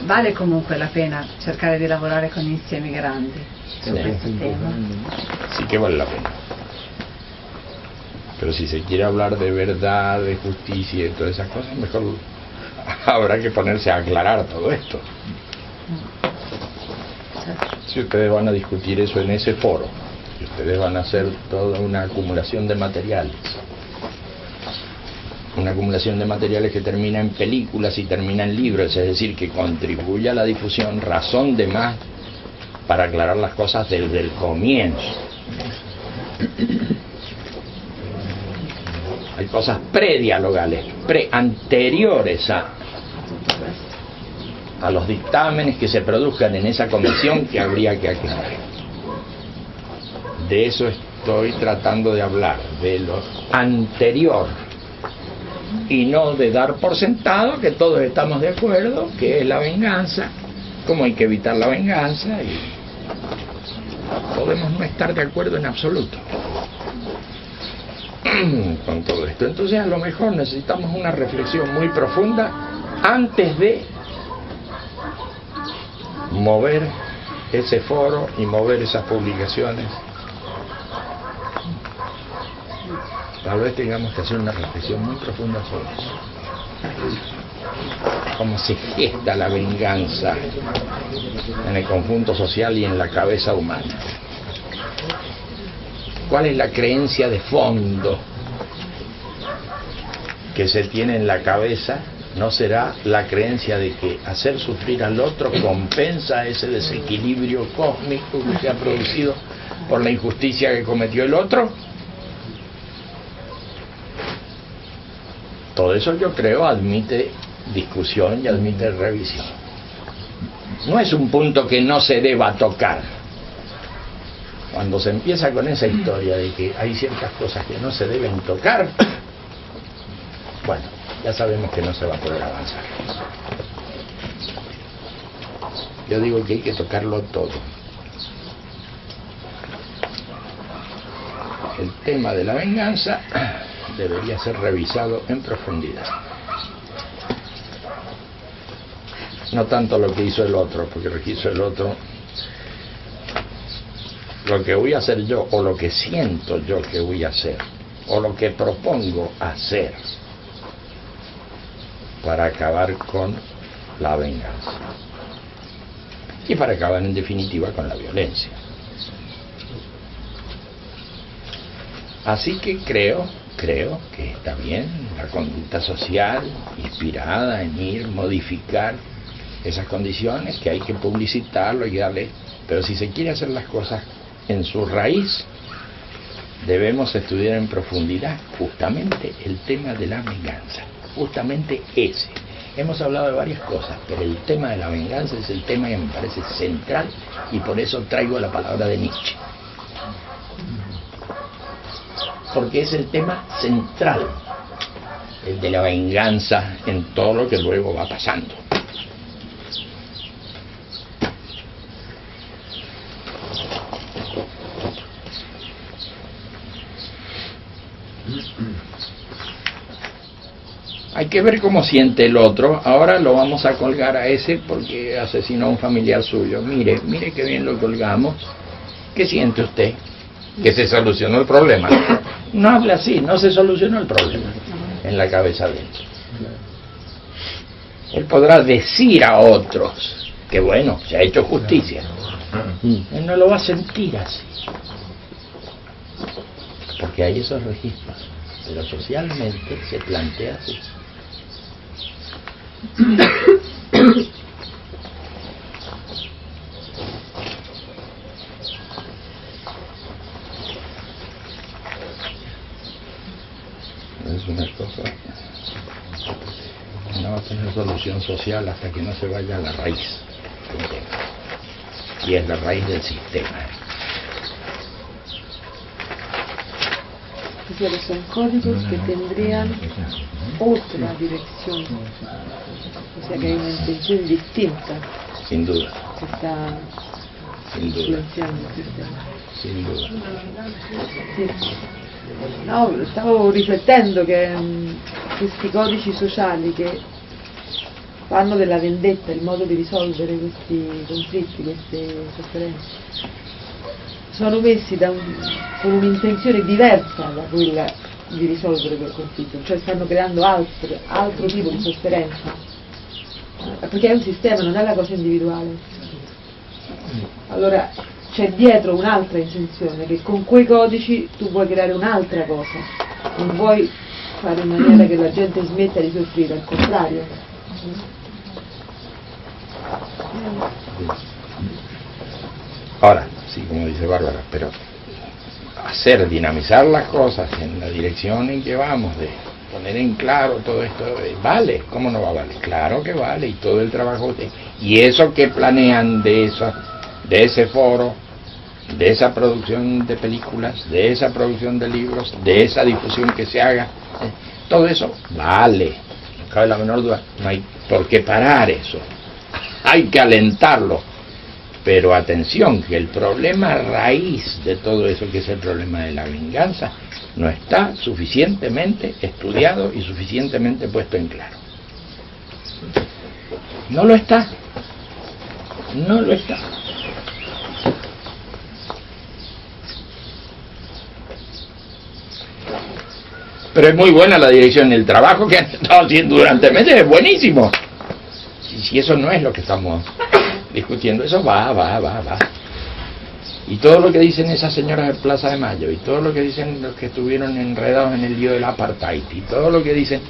Vale comunque la pena cercare di lavorare con insiemi grandi su questo tema. Sí que vale la pena. Pero si se quiere hablar de verdad, de justicia y todas esas cosas, mejor habrá que ponerse a aclarar todo esto. Si ustedes van a discutir eso en ese foro, si ustedes van a hacer toda una acumulación de materiales, que termina en películas y termina en libros, es decir, que contribuye a la difusión, razón de más para aclarar las cosas desde el comienzo. Hay cosas predialogales, anteriores a los dictámenes que se produzcan en esa comisión que habría que aclarar. De eso estoy tratando de hablar, de lo anterior, y no de dar por sentado que todos estamos de acuerdo que es la venganza, cómo hay que evitar la venganza, y podemos no estar de acuerdo en absoluto con todo esto. Entonces a lo mejor necesitamos una reflexión muy profunda antes de mover ese foro y mover esas publicaciones. Tal vez tengamos que hacer una reflexión muy profunda sobre eso. Cómo se gesta la venganza en el conjunto social y en la cabeza humana. ¿Cuál es la creencia de fondo que se tiene en la cabeza? ¿No será la creencia de que hacer sufrir al otro compensa ese desequilibrio cósmico que se ha producido por la injusticia que cometió el otro? Todo eso, yo creo, admite discusión y admite revisión. No es un punto que no se deba tocar. Cuando se empieza con esa historia de que hay ciertas cosas que no se deben tocar, bueno, ya sabemos que no se va a poder avanzar. Yo digo que hay que tocarlo todo. El tema de la venganza debería ser revisado en profundidad. No tanto lo que hizo el otro, porque lo que hizo el otro, lo que voy a hacer yo, o lo que siento yo que voy a hacer, o lo que propongo hacer para acabar con la venganza y para acabar en definitiva con la violencia. Así que creo que está bien la conducta social inspirada en ir, modificar esas condiciones, que hay que publicitarlo y darle, pero si se quiere hacer las cosas en su raíz, debemos estudiar en profundidad justamente el tema de la venganza, justamente ese. Hemos hablado de varias cosas, pero el tema de la venganza es el tema que me parece central, y por eso traigo la palabra de Nietzsche, porque es el tema central, el de la venganza en todo lo que luego va pasando. Hay que ver cómo siente el otro. Ahora lo vamos a colgar a ese porque asesinó a un familiar suyo. Mire qué bien lo colgamos. ¿Qué siente usted? Que se solucionó el problema. No habla así, no se solucionó el problema en la cabeza de él. Él podrá decir a otros que bueno, se ha hecho justicia. Él no lo va a sentir así, porque hay esos registros, pero socialmente se plantea así. Es una cosa que no va a tener solución social hasta que no se vaya a la raíz del tema, y es la raíz del sistema. sociales son códigos que tendrían otra dirección. O sea que hay una intención distinta Sin duda, que está sin duda, influenciando il sistema. sin duda. Sì. No, stavo riflettendo che questi codici sociali che fanno della vendetta il modo di risolvere questi conflitti, queste sofferenze, sono messi con un'intenzione diversa da quella di risolvere quel conflitto, cioè stanno creando altro tipo di sofferenza, perché è un sistema, non è la cosa individuale. Allora c'è dietro un'altra intenzione, che con quei codici tu vuoi creare un'altra cosa, non vuoi fare in maniera che la gente smetta di soffrire, al contrario. Ahora, sí, como dice Bárbara, pero hacer dinamizar las cosas en la dirección en que vamos, de poner en claro todo esto, vale, ¿cómo no va a valer? Claro que vale, y todo el trabajo, y eso que planean de ese foro, de esa producción de películas, de esa producción de libros, de esa difusión que se haga, todo eso vale, no cabe la menor duda, no hay por qué parar eso, hay que alentarlo, pero atención, que el problema raíz de todo eso, que es el problema de la venganza, no está suficientemente estudiado y suficientemente puesto en claro. No lo está, no lo está. Pero es muy buena la dirección, el trabajo que han estado haciendo durante meses es buenísimo. Si eso no es lo que estamos discutiendo, eso va. Y todo lo que dicen esas señoras de Plaza de Mayo, y todo lo que dicen los que estuvieron enredados en el lío del apartheid, y todo lo que dicen,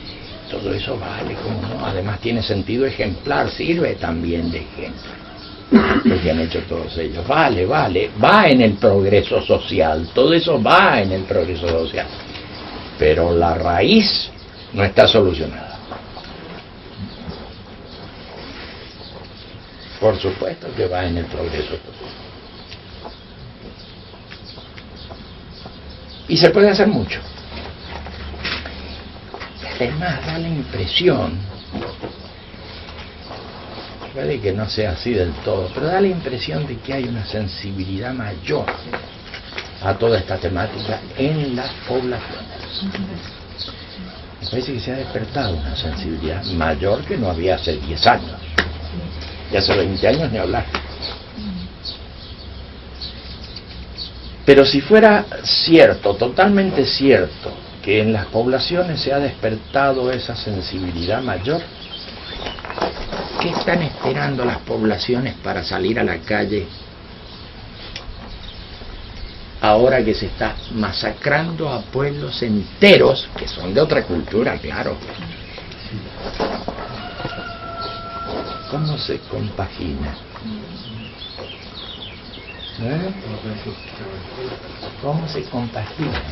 todo eso vale, como no, además tiene sentido ejemplar, sirve también de ejemplo lo que han hecho todos ellos, vale, va en el progreso social, todo eso va en el progreso social, pero la raíz no está solucionada. Por supuesto que va en el progreso social. Y se puede hacer mucho. Además, da la impresión, puede que no sea así del todo, pero da la impresión de que hay una sensibilidad mayor a toda esta temática en las poblaciones. Me parece que se ha despertado una sensibilidad mayor que no había hace 10 años. Y hace 20 años ni hablar. Pero si fuera cierto, totalmente cierto, que en las poblaciones se ha despertado esa sensibilidad mayor, ¿qué están esperando las poblaciones para salir a la calle ahora que se está masacrando a pueblos enteros, que son de otra cultura, claro? ¿Cómo se compagina? ¿Cómo se compagina?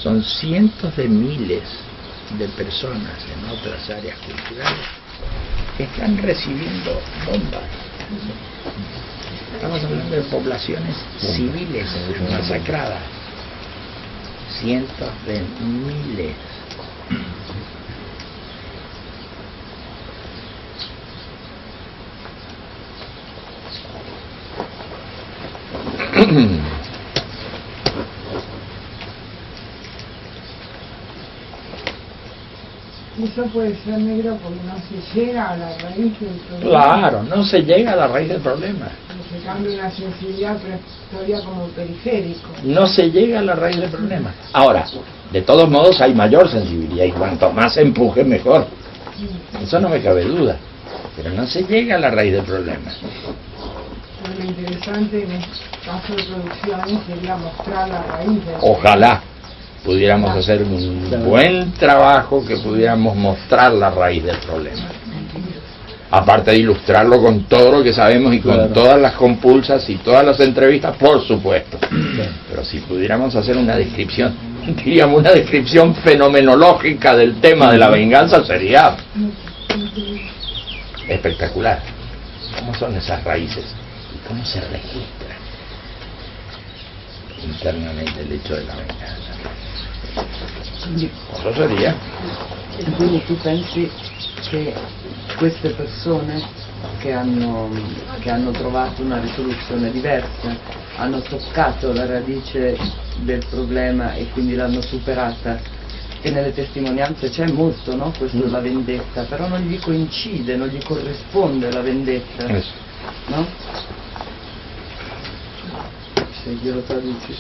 Son cientos de miles de personas en otras áreas culturales que están recibiendo bombas. Estamos hablando de poblaciones civiles masacradas. Cientos de miles. Eso puede ser, negro, porque no se llega a la raíz del problema. Claro, no se llega a la raíz del problema. Se cambia una sensibilidad, pero todavía como periférico. No se llega a la raíz del problema. Ahora, de todos modos hay mayor sensibilidad y cuanto más se empuje mejor. Eso no me cabe duda. Pero no se llega a la raíz del problema. Pero lo interesante en este caso de producciones sería mostrar la raíz del Ojalá pudiéramos hacer un buen trabajo que pudiéramos mostrar la raíz del problema. Aparte de ilustrarlo con todo lo que sabemos y con todas las compulsas y todas las entrevistas, por supuesto. Pero si pudiéramos hacer una descripción diríamos, una descripción fenomenológica del tema de la venganza sería espectacular. ¿Cómo son esas raíces? ¿Y cómo se registra internamente el hecho de la venganza? Eso sería. Quindi tu pensi che queste persone che hanno trovato una risoluzione diversa hanno toccato la radice del problema e quindi l'hanno superata, e nelle testimonianze c'è molto, no? Questo della vendetta, però non gli coincide, non gli corrisponde la vendetta, no? Se glielo traduci,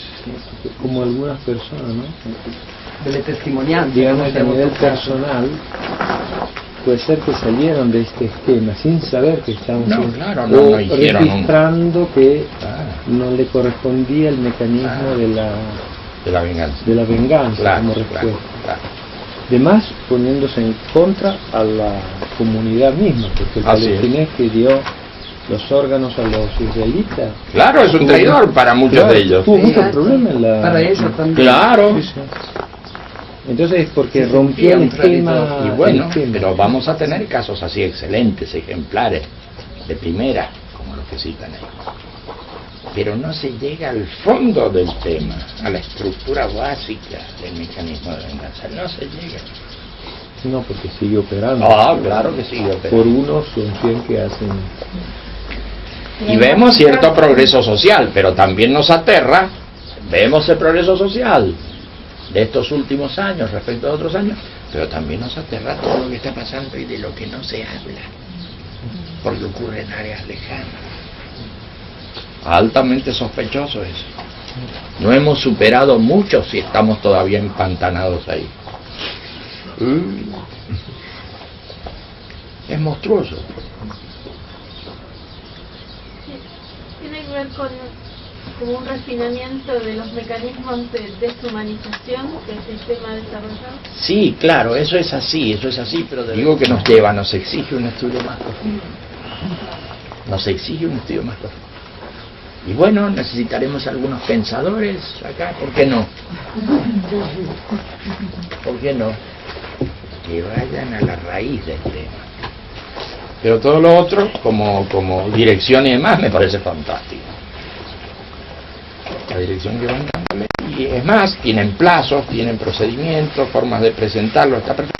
como algunas personas, ¿no? delle testimonianze, Digamos, come a abbiamo nivel toccato. personal, puede ser que salieron de este esquema sin saber que estaban No, sin- claro, o no hicieron un- registrando que Ah, no le correspondía el mecanismo Ah. de de la venganza. la venganza Claro, como claro, respuesta. claro. Además, poniéndose en contra a la comunidad misma, porque el Así es. palestinés que dio los órganos a los israelitas. Claro, es un tuvo- traidor para muchos claro, de ellos. Tuvo Sí, muchos sí. problemas en la... Para ellos también. Claro. Sí, sí. Entonces es porque Se rompió el sentía un esquema. traidor. Y bueno, el esquema. pero vamos a tener casos así excelentes, ejemplares, de primera, como los que citan ahí. Pero no se llega al fondo del tema, a la estructura básica del mecanismo de venganza. No se llega. No, porque sigue operando. Ah, claro que sí. Por unos son 100 que hacen. Y vemos cierto progreso social, pero también nos aterra, vemos el progreso social de estos últimos años respecto a otros años, pero también nos aterra todo lo que está pasando y de lo que no se habla, porque ocurre en áreas lejanas. Altamente sospechoso eso. No hemos superado mucho si estamos todavía empantanados ahí. Es monstruoso. Tiene que ver con como un refinamiento de los mecanismos de deshumanización que el sistema ha desarrollado. Sí, claro, eso es así, pero digo que nos lleva, nos exige un estudio más profundo. Nos exige un estudio más profundo. Y bueno, necesitaremos algunos pensadores acá, ¿por qué no? ¿Por qué no? Que vayan a la raíz del tema. Pero todo lo otro, como dirección y demás, me parece fantástico. La dirección que van dándole. Y es más, tienen plazos, tienen procedimientos, formas de presentarlo, está perfecto.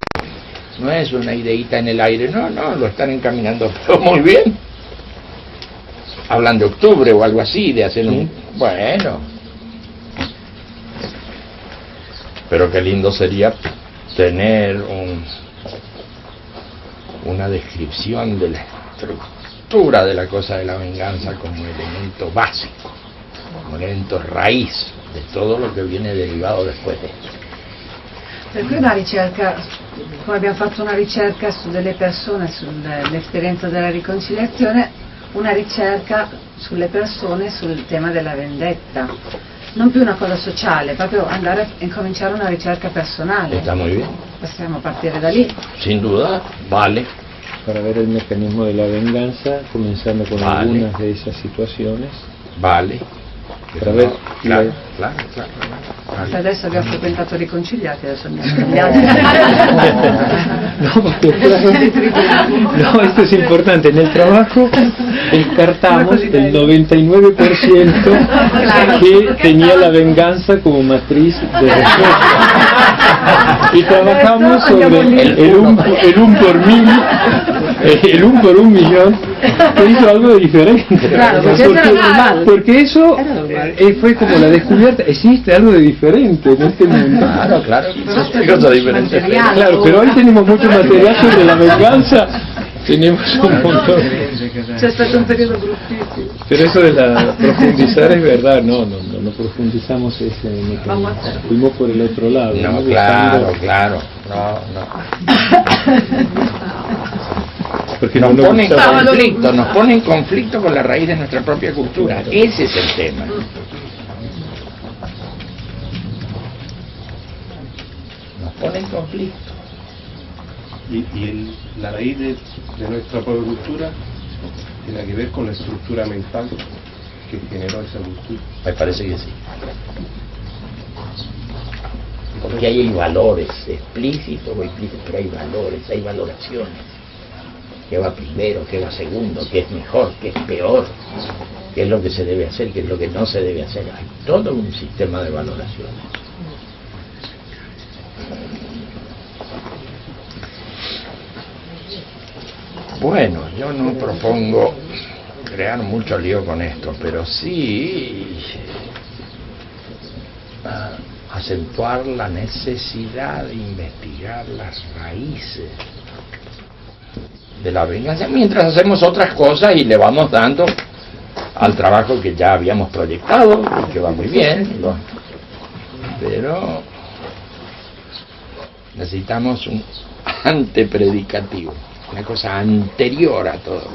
No es una ideita en el aire, no, lo están encaminando todo muy bien. Hablan de octubre o algo así, de hacer un... Bueno. Pero qué lindo sería tener una descripción de la estructura de la cosa de la venganza como elemento básico, como elemento raíz de todo lo che viene derivato después de esto. Per cui una ricerca, come abbiamo fatto una ricerca su delle persone, sull'esperienza della riconciliazione, una ricerca sulle persone sul tema della vendetta, non più una cosa sociale, proprio andare a incominciare una ricerca personale. Está muy bien, Possiamo partire da lì. sin duda, vale. Para ver el mecanismo de la venganza, comenzando con Vale. algunas de esas situaciones. Vale. Para ver, Claro. Se adesso che ho frequentato Riconciliati, adesso mi sono cambiato. No, porque no, esto es importante. En el trabajo descartamos el 99% que tenía la venganza como matriz de respuesta. Y trabajamos sobre el 1 por 1000, el 1 por 1 millón, que hizo algo diferente. Claro, porque eso era normal. Porque eso Era normal. fue como la descubierta, existe algo de diferente en este mundo. Claro, es una cosa diferente. Claro, pero hoy tenemos mucho material sobre la venganza. Tenemos un montón. C'è stato un periodo bruttissimo. Pero eso de la profundizar es verdad, no profundizamos ese mecanismo. Vamos a hacer. Fuimos por el otro lado. No, Buscando- claro. No. Porque Nos no pone en gustaba. conflicto, nos pone en conflicto con la raíz de nuestra propia cultura. Ese es el tema. Nos pone en conflicto. Y la raíz de nuestra propia cultura tiene que ver con la estructura mental que generó esa cultura. Me parece que sí. Porque ahí hay valores explícitos o implícitos, pero hay valores, hay valoraciones. ¿Qué va primero? ¿Qué va segundo? ¿Qué es mejor? ¿Qué es peor? ¿Qué es lo que se debe hacer? ¿Qué es lo que no se debe hacer? Hay todo un sistema de valoraciones. Bueno, yo no propongo crear mucho lío con esto, pero sí acentuar la necesidad de investigar las raíces de la venganza, mientras hacemos otras cosas y le vamos dando al trabajo que ya habíamos proyectado y que va muy bien, pero necesitamos un antepredicativo, una cosa anterior a todo.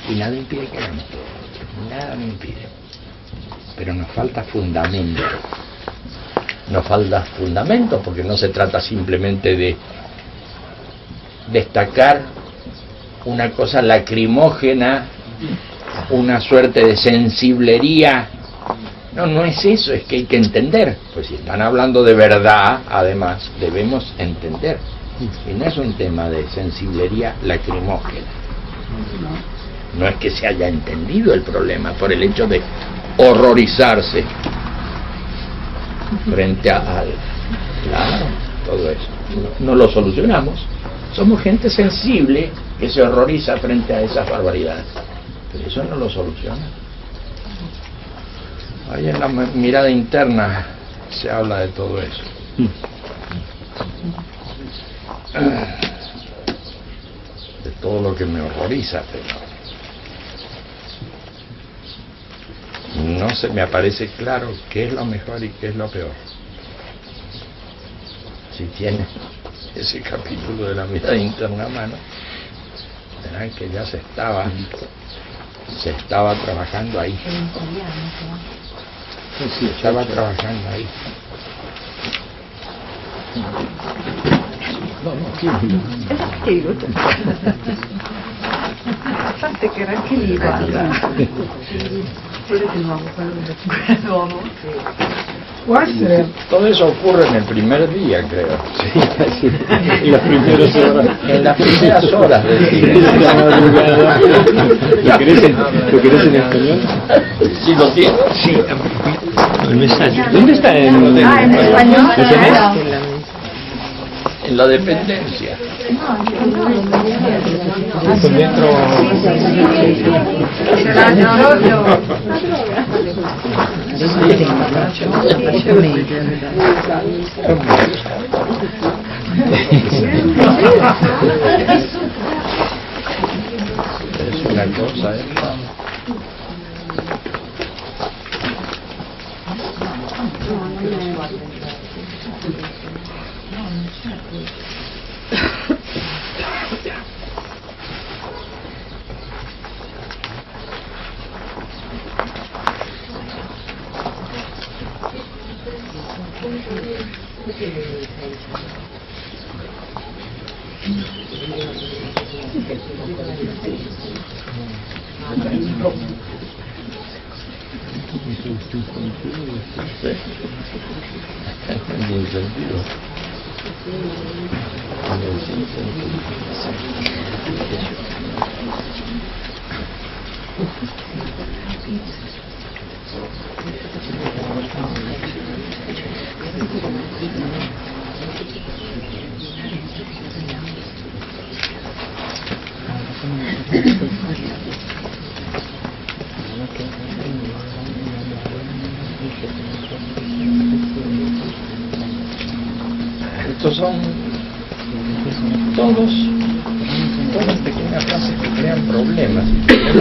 Y nada impide que hagamos todo, nada me impide, pero nos falta fundamento. Nos falta fundamento porque no se trata simplemente de destacar una cosa lacrimógena, una suerte de sensiblería. No es eso, es que hay que entender. Pues si están hablando de verdad, además, debemos entender. Y no es un tema de sensiblería lacrimógena. No es que se haya entendido el problema por el hecho de horrorizarse frente al... Claro, todo eso. No lo solucionamos. Somos gente sensible que se horroriza frente a esas barbaridades. Pero eso no lo soluciona. Ahí en la mirada interna se habla de todo eso. De todo lo que me horroriza, pero no se me aparece claro qué es lo mejor y qué es lo peor. Si tiene ese capítulo de la mirada interna a mano, verán que ya se estaba trabajando ahí. Se estaba trabajando ahí. Infatti che era anche lì, guarda. Quello di nuovo, quello nuovo. Può essere. Todo eso ocurre en el primer día, creo. Sí, en las primeras horas. En las primeras horas del día. La madrugada. ¿Lo querés en español? ¿Sí lo tienes? Sí. El mensaje. ¿Dónde está en español? ¿Lo tenés? En la dependencia. Por dentro. Es una cosa, en sentido. Estos son todas pequeñas frases que crean problemas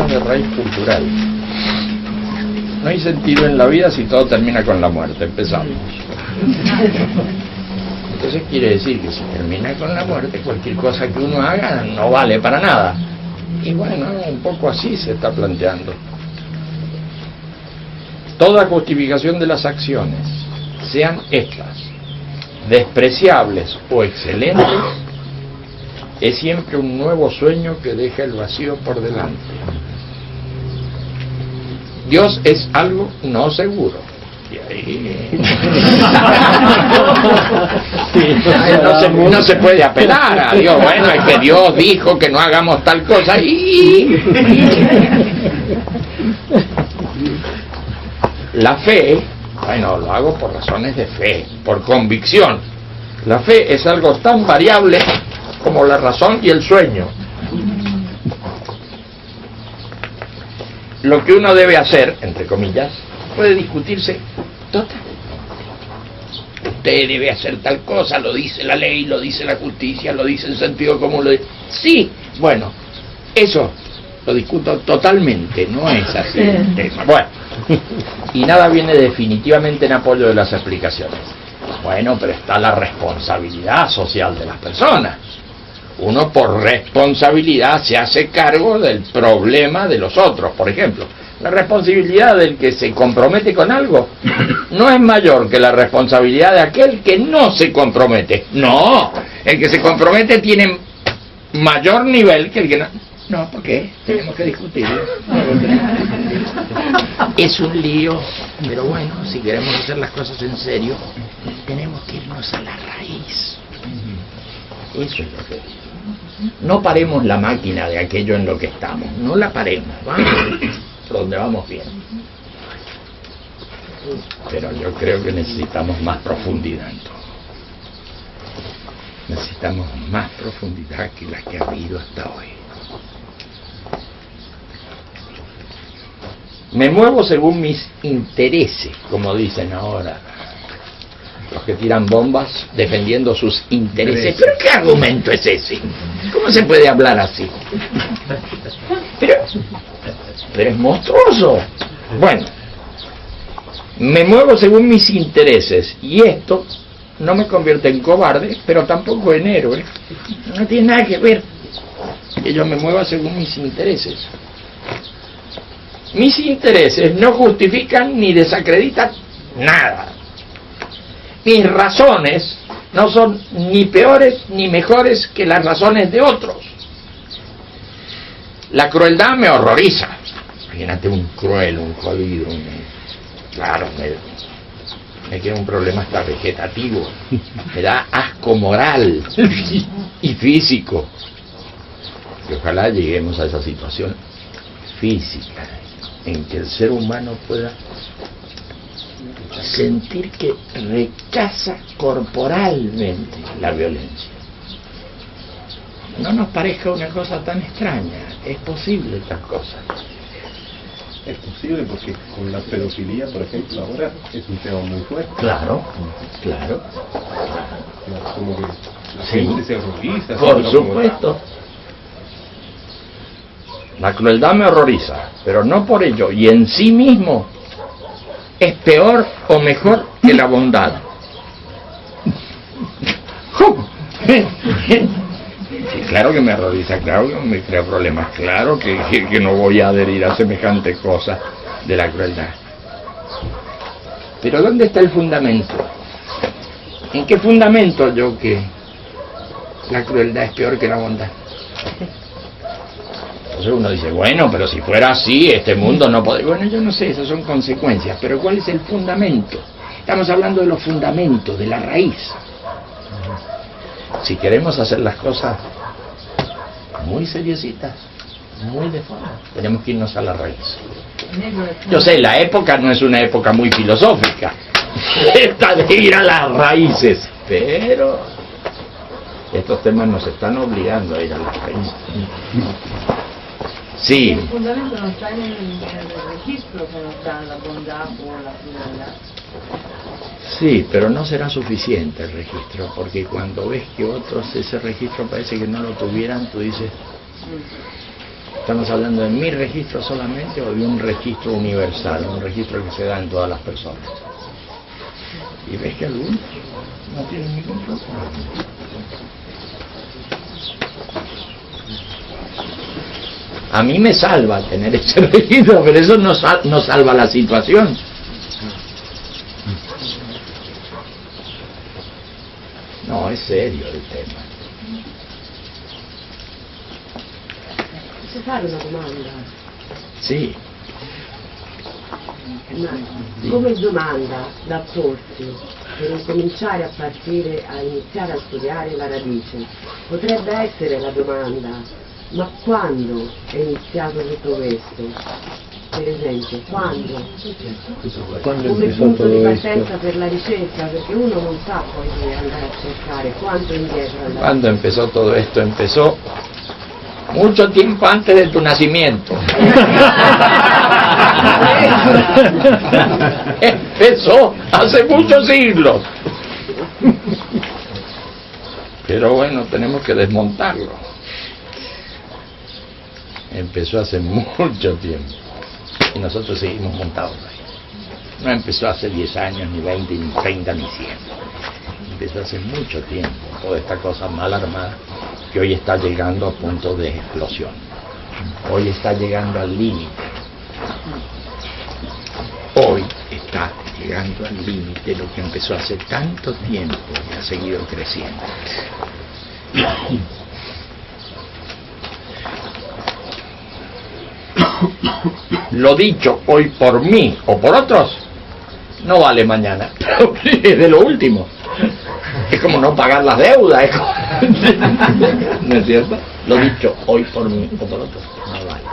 de raíz cultural. No hay sentido en la vida si todo termina con la muerte. Empezamos. Entonces quiere decir que si termina con la muerte, cualquier cosa que uno haga no vale para nada. Y bueno, un poco así se está planteando. Toda justificación de las acciones, sean estas despreciables o excelentes, es siempre un nuevo sueño que deja el vacío por delante. Dios es algo no seguro justicia. No se puede apelar a Dios. Bueno, es que Dios dijo que no hagamos tal cosa La fe, bueno, lo hago por razones de fe, por convicción. La fe es algo tan variable como la razón y el sueño. Lo que uno debe hacer, entre comillas, puede discutirse total. Usted debe hacer tal cosa, lo dice la ley, lo dice la justicia, lo dice el sentido común, lo dice... Sí, bueno, eso lo discuto totalmente, no es así el tema. Bueno, y nada viene definitivamente en apoyo de las explicaciones. Bueno, pero está la responsabilidad social de las personas. Uno por responsabilidad se hace cargo del problema de los otros. Por ejemplo, la responsabilidad del que se compromete con algo no es mayor que la responsabilidad de aquel que no se compromete. No, el que se compromete tiene mayor nivel que el que no. No, ¿por qué? Tenemos que discutirlo. Es un lío, pero bueno, si queremos hacer las cosas en serio, tenemos que irnos a la raíz. Eso es lo que digo. No paremos la máquina de aquello en lo que estamos, no la paremos, vamos por donde vamos bien. Pero yo creo que necesitamos más profundidad en todo. Necesitamos más profundidad que la que ha habido hasta hoy. Me muevo según mis intereses, como dicen ahora los que tiran bombas defendiendo sus intereses. ¿Pero qué argumento es ese? ¿Cómo se puede hablar así? Pero es monstruoso. Bueno, me muevo según mis intereses y esto no me convierte en cobarde, pero tampoco en héroe. No tiene nada que ver que yo me mueva según mis intereses. Mis intereses no justifican ni desacreditan nada. Mis razones no son ni peores ni mejores que las razones de otros. La crueldad me horroriza. Imagínate un cruel, un jodido. Claro, me queda un problema hasta vegetativo. Me da asco moral y físico. Y ojalá lleguemos a esa situación física en que el ser humano pueda sentir que rechaza corporalmente la violencia. No nos parezca una cosa tan extraña, es posible estas cosas. Es posible porque con la pedofilia, por ejemplo, ahora es un tema muy fuerte. Claro, claro. Como que la Sí, gente se horroriza. por supuesto. La crueldad me horroriza, pero no por ello, y en sí mismo es peor o mejor que la bondad. Sí, claro que me horroriza, claro que me crea problemas, claro que no voy a adherir a semejante cosa de la crueldad. Pero ¿dónde está el fundamento? ¿En qué fundamento yo que la crueldad es peor que la bondad? Entonces uno dice, bueno, pero si fuera así, este mundo no podría... Bueno, yo no sé, esas son consecuencias, pero ¿cuál es el fundamento? Estamos hablando de los fundamentos, de la raíz. Si queremos hacer las cosas muy seriositas, muy de fondo, tenemos que irnos a la raíz. Yo sé, la época no es una época muy filosófica, esta de ir a las raíces, pero estos temas nos están obligando a ir a las raíces. Sí. El fundamento no está en el registro, que no está en la bondad o la crueldad. Sí, pero no será suficiente el registro, porque cuando ves que otros ese registro parece que no lo tuvieran, tú dices, ¿estamos hablando de mi registro solamente o de un registro universal, un registro que se da en todas las personas? Y ves que algunos no tienen ningún problema. A mí me salva tener ese registro, pero eso no salva la situación. No, es serio el tema. Posso fare una domanda? Sí. Ma come domanda da porsi per incominciare a iniziare a studiare la radice, potrebbe essere la domanda: ma quando è iniziato tutto questo? Per esempio, quando come punto di partenza per la ricerca, perché uno non sa poi dove andare a cercare, quanto indietro andare. ¿Cuándo empezó todo esto? Empezó mucho tiempo antes de tu nacimiento. Empezó hace muchos siglos. Pero bueno, tenemos que desmontarlo. Empezó hace mucho tiempo. Y nosotros seguimos montados ahí. No empezó hace 10 años, ni 20, ni 30, ni 100. Empezó hace mucho tiempo, toda esta cosa mal armada, que hoy está llegando a punto de explosión. Hoy está llegando al límite. Hoy está llegando al límite lo que empezó hace tanto tiempo y ha seguido creciendo. Lo dicho hoy por mí o por otros no vale mañana. Es de lo último. Es como no pagar las deudas. Es como... ¿No es cierto? Lo dicho hoy por mí o por otros no vale.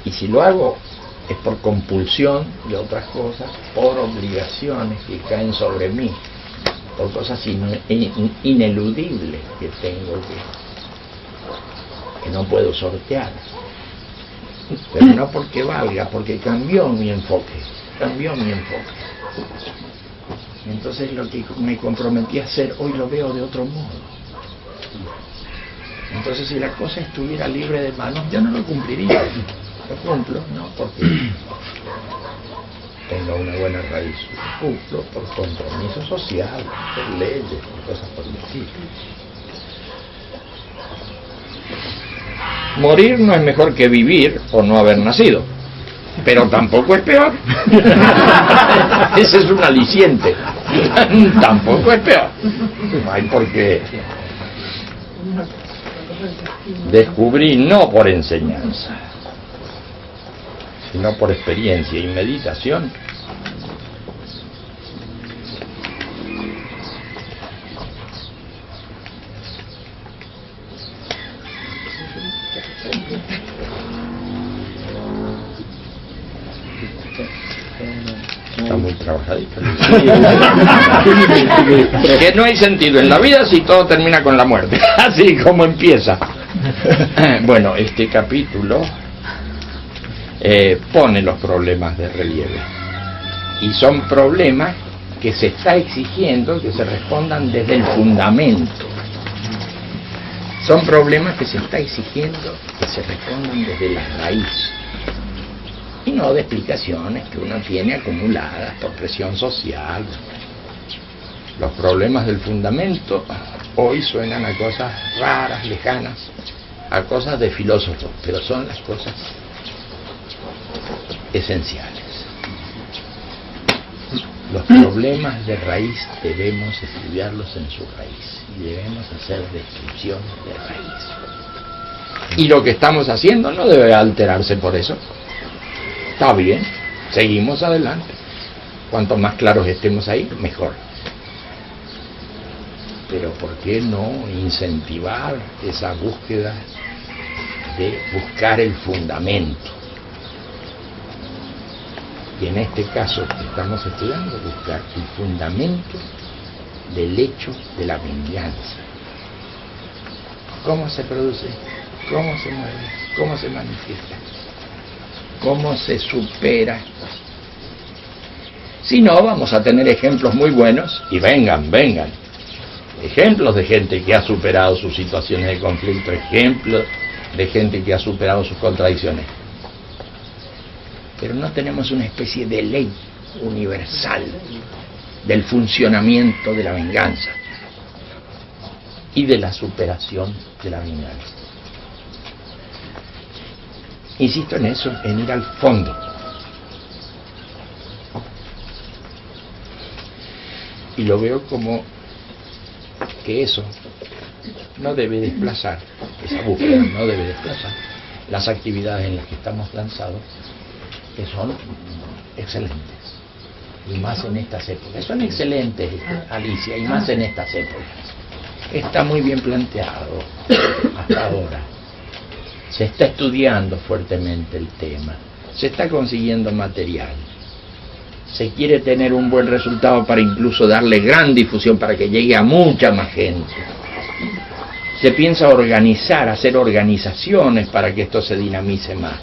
Y si lo hago es por compulsión de otras cosas, por obligaciones que caen sobre mí, por cosas ineludibles que tengo que no puedo sortear, pero no porque valga, porque cambió mi enfoque. Entonces lo que me comprometí a hacer hoy lo veo de otro modo. Entonces si la cosa estuviera libre de manos, ya no lo cumpliría. Lo cumplo, no porque tenga una buena raíz, lo cumplo por compromiso social, por leyes, por cosas por el estilo. Morir no es mejor que vivir o no haber nacido, pero tampoco es peor. Ese es un aliciente. Tampoco es peor. No hay por qué. Descubrí no por enseñanza, sino por experiencia y meditación. Está muy trabajadito. Que no hay sentido en la vida si todo termina con la muerte. Así como empieza. Bueno, este capítulo pone los problemas de relieve. Y son problemas que se está exigiendo que se respondan desde el fundamento. Son problemas que se está exigiendo que se respondan desde la raíz. Y no de explicaciones que uno tiene acumuladas por presión social. Los problemas del fundamento hoy suenan a cosas raras, lejanas, a cosas de filósofos, pero son las cosas esenciales. Los problemas de raíz debemos estudiarlos en su raíz y debemos hacer descripción de raíz. Y lo que estamos haciendo no debe alterarse por eso. Está bien, seguimos adelante. Cuanto más claros estemos ahí, mejor. Pero ¿por qué no incentivar esa búsqueda de buscar el fundamento? Y en este caso que estamos estudiando, buscar el fundamento del hecho de la venganza. ¿Cómo se produce? ¿Cómo se mueve? ¿Cómo se manifiesta? ¿Cómo se supera? Si no, vamos a tener ejemplos muy buenos, y vengan, ejemplos de gente que ha superado sus situaciones de conflicto, ejemplos de gente que ha superado sus contradicciones. Pero no tenemos una especie de ley universal del funcionamiento de la venganza y de la superación de la venganza. Insisto en eso, en ir al fondo. Y lo veo como que eso no debe desplazar, esa búsqueda no debe desplazar las actividades en las que estamos lanzados, que son excelentes, y más en estas épocas. Son excelentes, Alicia, y más en estas épocas. Está muy bien planteado hasta ahora. Se está estudiando fuertemente el tema, se está consiguiendo material, se quiere tener un buen resultado para incluso darle gran difusión para que llegue a mucha más gente. Se piensa organizar, hacer organizaciones para que esto se dinamice más.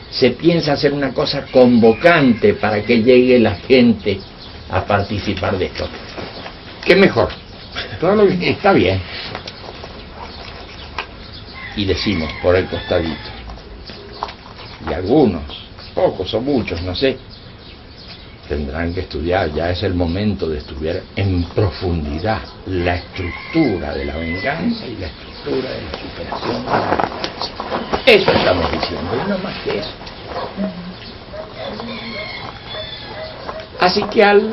Se piensa hacer una cosa convocante para que llegue la gente a participar de esto. ¿Qué mejor? Todo lo que está bien. Y decimos por el costadito. Y algunos, pocos o muchos, no sé, tendrán que estudiar, ya es el momento de estudiar en profundidad la estructura de la venganza y la estructura de la superación de la venganza. Eso estamos diciendo, y no más que eso. Así que al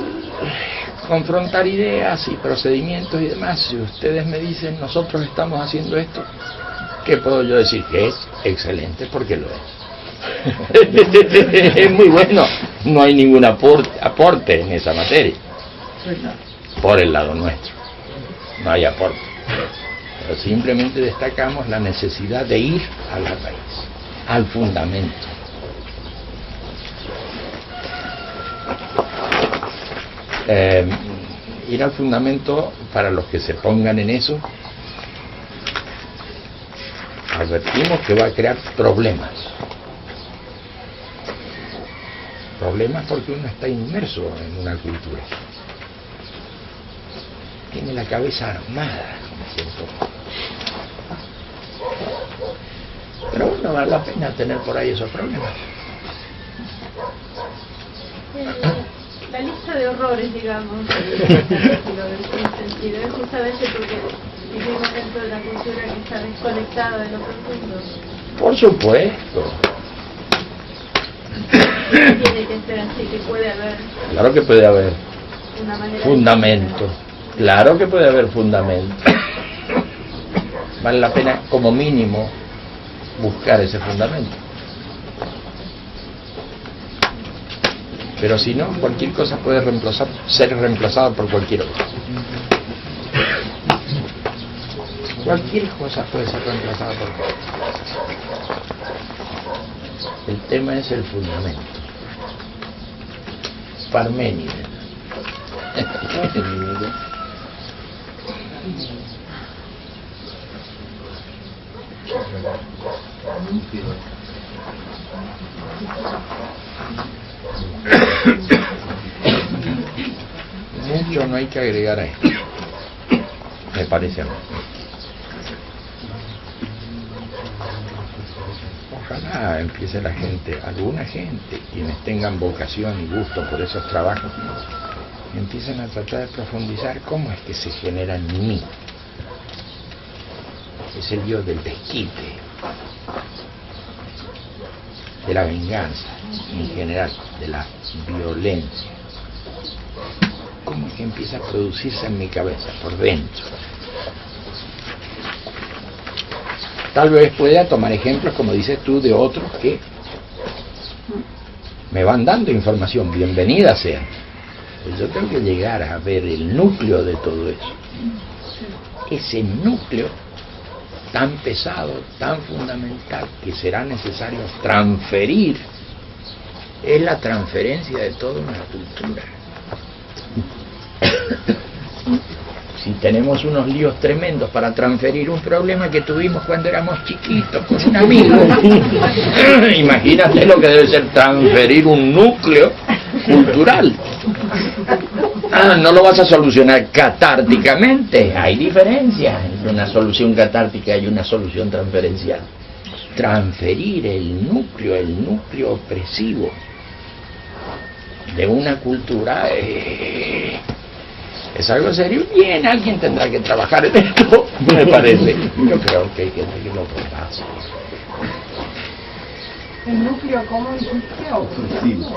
confrontar ideas y procedimientos y demás, si ustedes me dicen, nosotros estamos haciendo esto, ¿qué puedo yo decir? Que es excelente, porque lo es. Es muy bueno, no hay ningún aporte en esa materia por el lado nuestro, no hay aporte, pero simplemente destacamos la necesidad de ir a la raíz, al fundamento. Ir al fundamento, para los que se pongan en eso, advertimos que va a crear problemas. Problemas porque uno está inmerso en una cultura. Tiene la cabeza armada, como siento. Pero bueno, vale la pena tener por ahí esos problemas. La lista de horrores, digamos, sentido, es justamente porque vivimos dentro de la cultura que está desconectada de lo profundo. Por supuesto. Tiene que ser así, que puede haber. Claro que puede haber Una manera fundamento. Claro que puede haber fundamento. Vale la pena, como mínimo, buscar ese fundamento. Pero si no, cualquier cosa puede ser reemplazada por cualquier otra. Cualquier cosa puede ser reemplazada por cualquier otra. El tema es el fundamento. Parménides. Mucho no hay que agregar a esto, me parece a mí. Ojalá empiece la gente, alguna gente, quienes tengan vocación y gusto por esos trabajos, empiecen a tratar de profundizar cómo es que se genera en mí ese lío del desquite, de la venganza, en general, de la violencia. Cómo es que empieza a producirse en mi cabeza, por dentro. Tal vez pueda tomar ejemplos, como dices tú, de otros que me van dando información, bienvenida sea. Pues yo tengo que llegar a ver el núcleo de todo eso. Ese núcleo tan pesado, tan fundamental, que será necesario transferir, es la transferencia de toda una cultura. Si tenemos unos líos tremendos para transferir un problema que tuvimos cuando éramos chiquitos con un amigo, imagínate lo que debe ser transferir un núcleo cultural. No lo vas a solucionar catárticamente. Hay diferencia entre una solución catártica y una solución transferencial. Transferir el núcleo opresivo de una cultura es algo serio. Bien, alguien tendrá que trabajar en esto, me parece. Yo creo que hay gente que lo podrá hacer. ¿El núcleo cómo dijiste? Opresivo.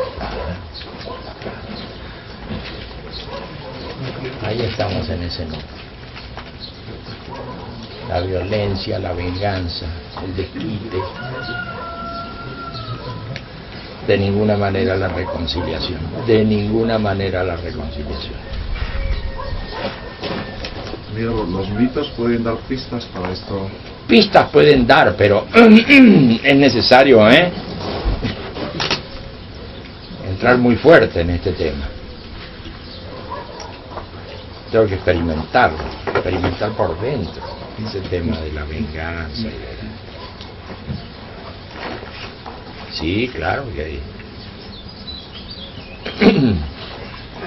Ahí estamos en ese núcleo. la violencia, la venganza, el desquite, de ninguna manera la reconciliación, de ninguna manera la reconciliación. Amigo, ¿los mitos pueden dar pistas para esto? Pistas pueden dar, pero es necesario entrar muy fuerte en este tema. Tengo que experimentar por dentro ese tema de la venganza. Sì, claro che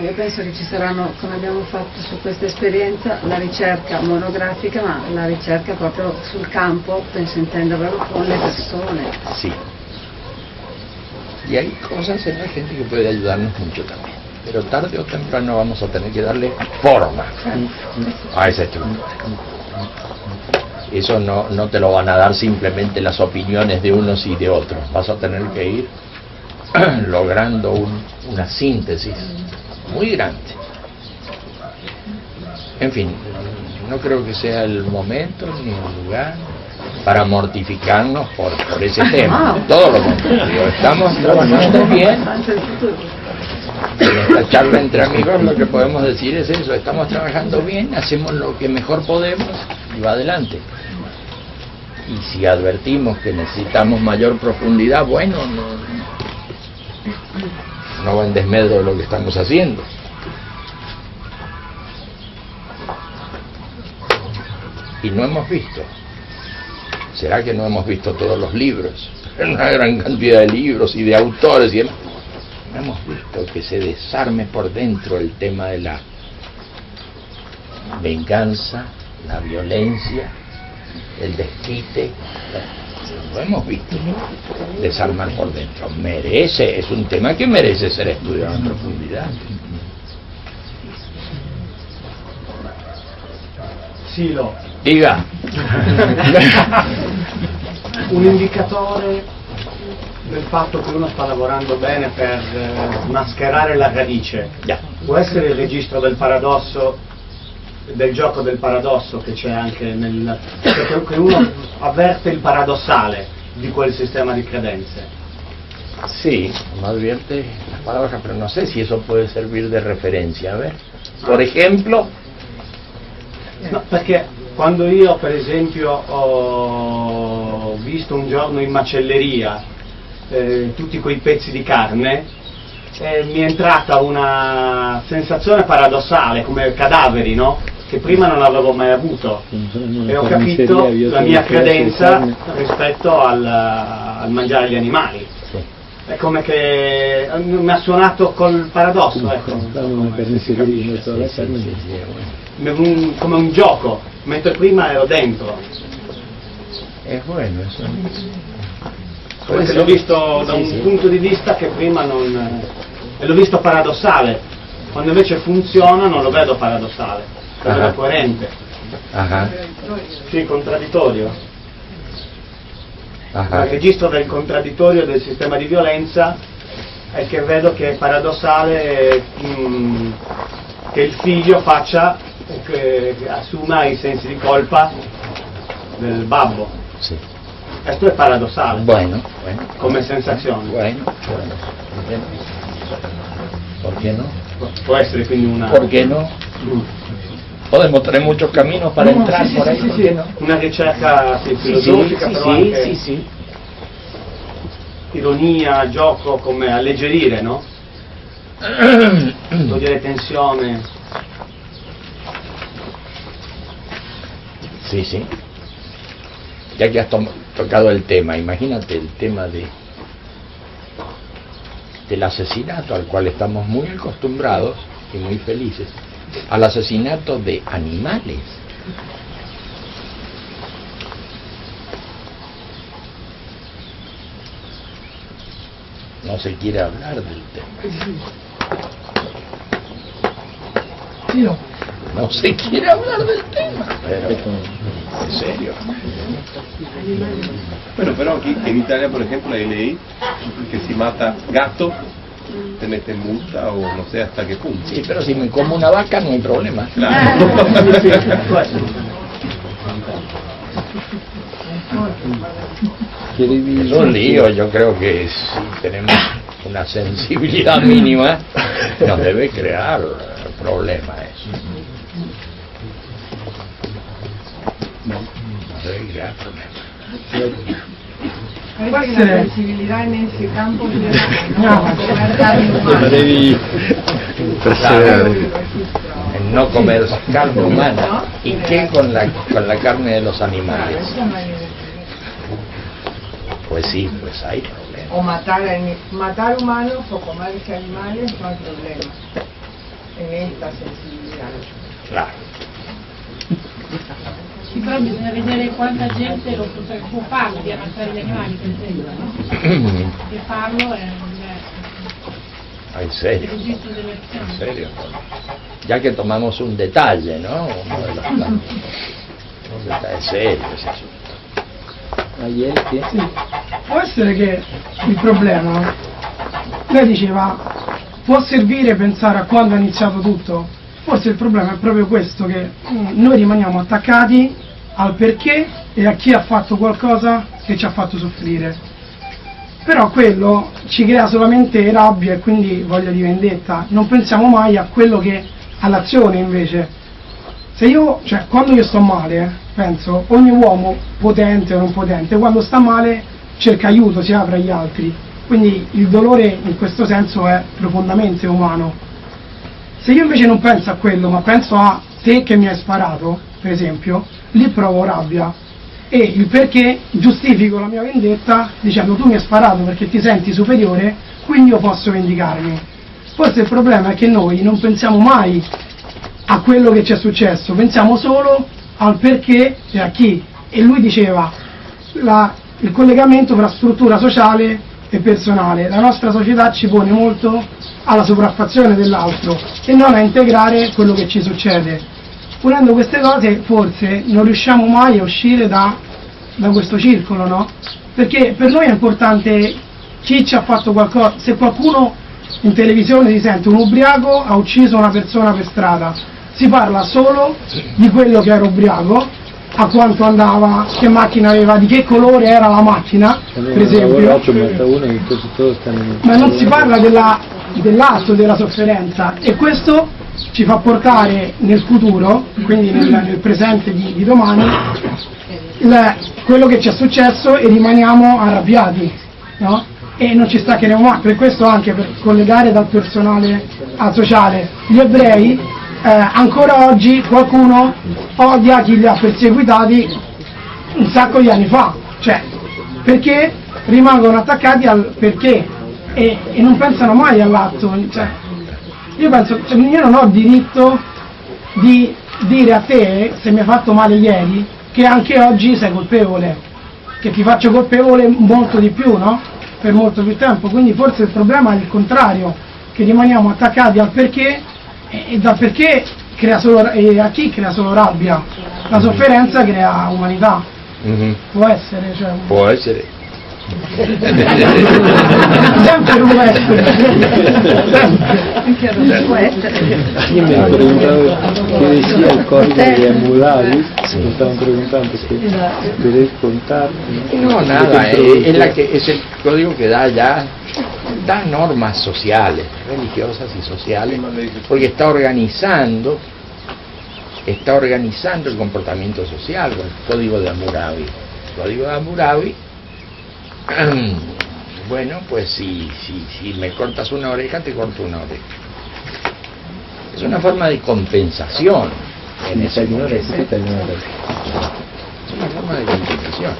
Io penso che ci saranno, come abbiamo fatto su questa esperienza, la ricerca monografica, ma la ricerca proprio sul campo, penso intenderlo con le persone. sí. Y hay cosas en la gente que puede ayudarnos mucho también. Pero tarde o temprano vamos a tener que darle forma a esa estructura. Eso no te lo van a dar simplemente las opiniones de unos y de otros. Vas a tener que ir logrando una síntesis muy grande. En fin, no creo que sea el momento ni el lugar para mortificarnos por ese tema. Todo lo contrario, estamos trabajando bien. En esta charla entre amigos lo que podemos decir es eso: estamos trabajando bien, hacemos lo que mejor podemos y va adelante. Y si advertimos que necesitamos mayor profundidad, bueno, no va en desmedro de lo que estamos haciendo. Y no hemos visto. ¿Será que no hemos visto todos los libros? Una gran cantidad de libros y de autores y demás. No hemos visto que se desarme por dentro el tema de la venganza, la violencia, el desquite. Lo hemos visto desarmar por dentro. Es un tema que merece ser estudiado en profundidad. Silo. Diga. Un indicatore del fatto che uno sta lavorando bene per mascherare la radice. Può essere il registro del paradosso, del gioco del paradosso che c'è anche nel... che uno avverte il paradossale di quel sistema di credenze. Sí, uno advierte las palabras, pero no sé si eso puede servir de referencia. A ver, por ejemplo... No, perché quando io per esempio ho visto un giorno in macelleria tutti quei pezzi di carne, mi è entrata una sensazione paradossale, come cadaveri, no? Che prima non avevo mai avuto, e ho capito la mia credenza rispetto al mangiare gli animali. È come che mi ha suonato col paradosso, ecco. Come un gioco, mentre prima ero dentro. È bueno eso. Perché l'ho visto da un punto di vista che prima non... e l'ho visto paradossale, quando invece funziona non lo vedo paradossale, lo vedo coerente. Sì, contraddittorio. Il registro del contraddittorio del sistema di violenza è che vedo che è paradossale che il figlio faccia, che assuma i sensi di colpa del babbo. Sì. Questo è paradossale. Bueno. Come sensazione. Bueno. ¿Por qué no? Può essere quindi una... ¿Por qué no? Podemos tener muchos caminos para entrar por ahí. Sì. Una ricerca filosofica, però anche sì. Ironia, gioco, come alleggerire, no? Togliere tensione. Sí. Ya que has tocado el tema, imagínate el tema del asesinato al cual estamos muy acostumbrados y muy felices, al asesinato de animales. No se quiere hablar del tema. No se quiere hablar del tema, pero en serio. Bueno, pero aquí en Italia, por ejemplo, hay ley que si mata gato te meten multa o no sé hasta qué punto. Sí, pero si me como una vaca no hay problema. Claro. Es un lío, yo creo que si tenemos una sensibilidad mínima, nos debe crear problemas eso. Nos debe crear problemas. Parece que la sensibilidad en ese campo no comer carne humana. Devi en no comer carne humana. ¿Y qué con la carne de los animales? Pues sí, pues hay problemas. O matar humanos o comerse animales no hay problema en esta sensibilidad. Claro. Sì, però bisogna vedere quanta gente lo può farlo di ammazzare gli animali, per esempio, no? Che farlo è En serio. En serio. Ya que tomamos un detalle, ¿no? Uno de los planos. Un detalle serio ese asunto. Sì. Può essere che il problema, lei diceva, può servire pensare a quando è iniziato tutto? Forse il problema è proprio questo, che noi rimaniamo attaccati al perché e a chi ha fatto qualcosa che ci ha fatto soffrire. Però quello ci crea solamente rabbia e quindi voglia di vendetta, non pensiamo mai a quello che, all'azione invece. Se io, cioè quando io sto male, penso, ogni uomo, potente o non potente, quando sta male cerca aiuto, si apre agli altri. Quindi il dolore in questo senso è profondamente umano. Se io invece non penso a quello, ma penso a te che mi hai sparato, per esempio, lì provo rabbia. E il perché giustifico la mia vendetta dicendo tu mi hai sparato perché ti senti superiore, quindi io posso vendicarmi. Forse il problema è che noi non pensiamo mai a quello che ci è successo, pensiamo solo al perché e a chi. E lui diceva il collegamento tra struttura sociale e personale. La nostra società ci pone molto alla sopraffazione dell'altro e non a integrare quello che ci succede. Unendo queste cose forse non riusciamo mai a uscire da questo circolo, no? Perché per noi è importante chi ci ha fatto qualcosa. Se qualcuno in televisione si sente un ubriaco ha ucciso una persona per strada, si parla solo di quello che era ubriaco, a quanto andava, che macchina aveva, di che colore era la macchina, per esempio, ma non si parla dell'atto, della sofferenza, e questo ci fa portare nel futuro, quindi nel presente di domani, quello che ci è successo e rimaniamo arrabbiati, no? E non ci staccheremo mai. Per questo, anche per collegare dal personale al sociale, gli ebrei ancora oggi qualcuno odia chi li ha perseguitati un sacco di anni fa, cioè perché rimangono attaccati al perché e non pensano mai all'atto. Cioè, io penso, io non ho diritto di dire a te, se mi hai fatto male ieri, che anche oggi sei colpevole, che ti faccio colpevole molto di più, no? Per molto più tempo. Quindi forse il problema è il contrario, che rimaniamo attaccati al perché e dal perché crea solo, e a chi crea solo rabbia. La sofferenza crea umanità. Può essere, cioè, può essere. Sempre può essere. Può essere. Io mi ho preguntato che sia il código de Hammurabi, me estaban preguntando que querés contar. No, nada, es el código que da normas sociales, religiosas y sociales, porque está organizando el comportamiento social con el código de Hammurabi. El código de Hammurabi, bueno, pues si me cortas una oreja, te corto una oreja. Es una forma de compensación. En ese momento. Es una forma de compensación.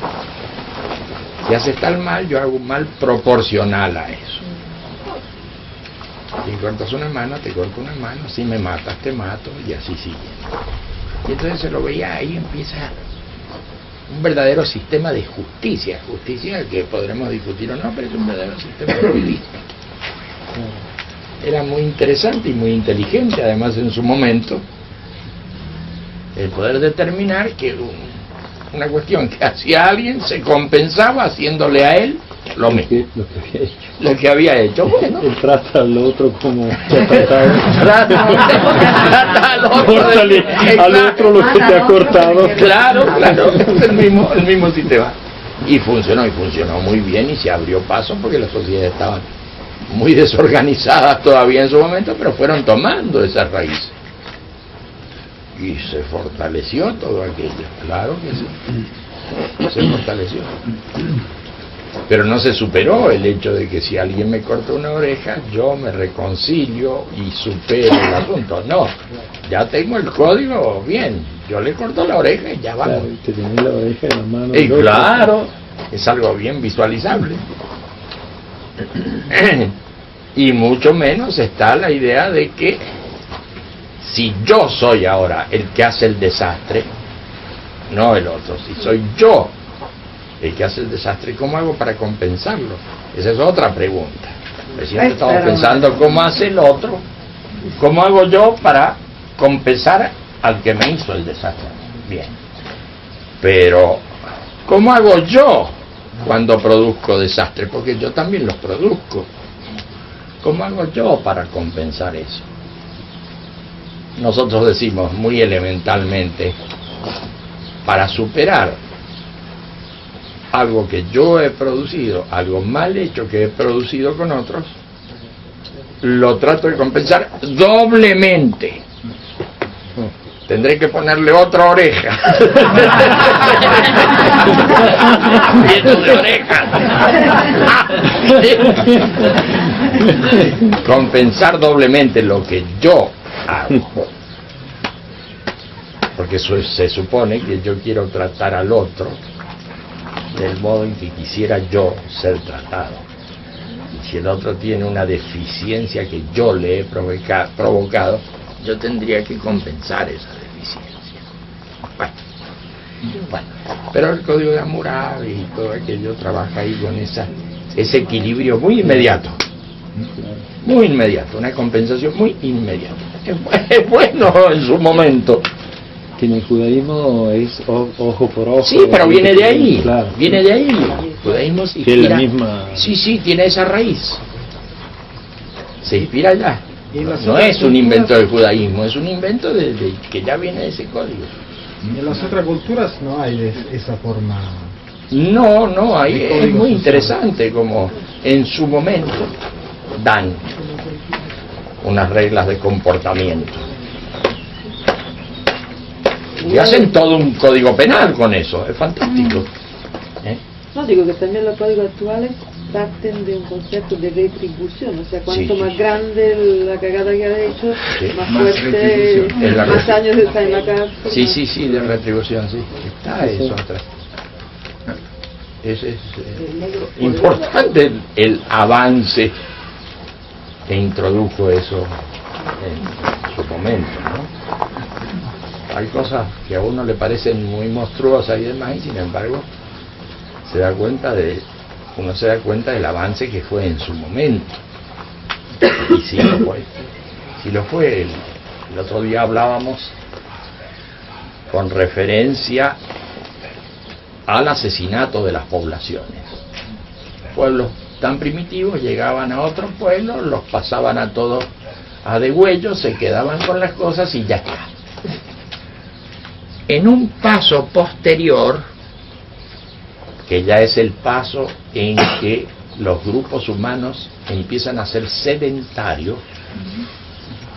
Si haces tal mal, yo hago un mal proporcional a eso. Si cortas una mano, te corto una mano. Si me matas, te mato, y así sigue. Y entonces se lo veía, ahí empieza un verdadero sistema de justicia. Justicia que podremos discutir o no, pero es un verdadero sistema de justicia. Era muy interesante y muy inteligente, además, en su momento, el poder determinar que una cuestión que hacía alguien se compensaba haciéndole a él lo mismo, lo que había hecho. Bueno, él trata al otro como te ha tratado. Trata al otro, córtale al otro lo que te ha cortado. Claro, el mismo sistema. Y funcionó muy bien, y se abrió paso porque las sociedades estaban muy desorganizadas todavía en su momento, pero fueron tomando esas raíces. Y se fortaleció todo aquello, claro que sí, se fortaleció. Pero no se superó el hecho de que si alguien me corta una oreja, yo me reconcilio y supero el asunto. No, ya tengo el código bien, yo le corto la oreja y ya vamos. Claro, que tiene la oreja en la mano. Y claro, es algo bien visualizable. Y mucho menos está la idea de que si yo soy ahora el que hace el desastre, no el otro, si soy yo el que hace el desastre, ¿cómo hago para compensarlo? Esa es otra pregunta. Recién estamos pensando cómo hace el otro, cómo hago yo para compensar al que me hizo el desastre. Bien, pero ¿cómo hago yo cuando produzco desastre? Porque yo también los produzco. ¿Cómo hago yo para compensar eso? Nosotros decimos muy elementalmente, para superar algo que yo he producido, algo mal hecho que he producido con otros, lo trato de compensar doblemente. Tendré que ponerle otra oreja. Lleno de orejas. Compensar doblemente lo que yo hago. Porque se supone que yo quiero tratar al otro del modo en que quisiera yo ser tratado. Y si el otro tiene una deficiencia que yo le he provocado, yo tendría que compensar esa deficiencia. Bueno, pero el código de Hammurabi y todo aquello trabaja ahí con ese equilibrio muy inmediato. Muy inmediato, una compensación muy inmediata. Es bueno en su momento. Que en el judaísmo es ojo por ojo. Sí, pero viene de ahí, claro. Viene de ahí. El judaísmo se inspira. La misma... Sí, tiene esa raíz. Se inspira allá. No es un invento del judaísmo, es un invento que ya viene de ese código. En las otras culturas no hay esa forma. No, ahí es muy interesante como en su momento dan unas reglas de comportamiento. Y hacen todo un código penal con eso, es fantástico. No, digo que también los códigos actuales parten de un concepto de retribución, o sea, cuanto más grande la cagada que ha hecho, más fuerte, más años está en la cárcel. Sí, de retribución, sí. Está eso atrás. Es importante el avance que introdujo eso en su momento, ¿no? Hay cosas que a uno le parecen muy monstruosas y demás, y sin embargo uno se da cuenta del avance que fue en su momento. Y sí lo fue. El otro día hablábamos con referencia al asesinato de las poblaciones. Pueblos tan primitivos llegaban a otros pueblos, los pasaban a todos a degüello, se quedaban con las cosas y ya está. En un paso posterior, que ya es el paso en que los grupos humanos empiezan a ser sedentarios,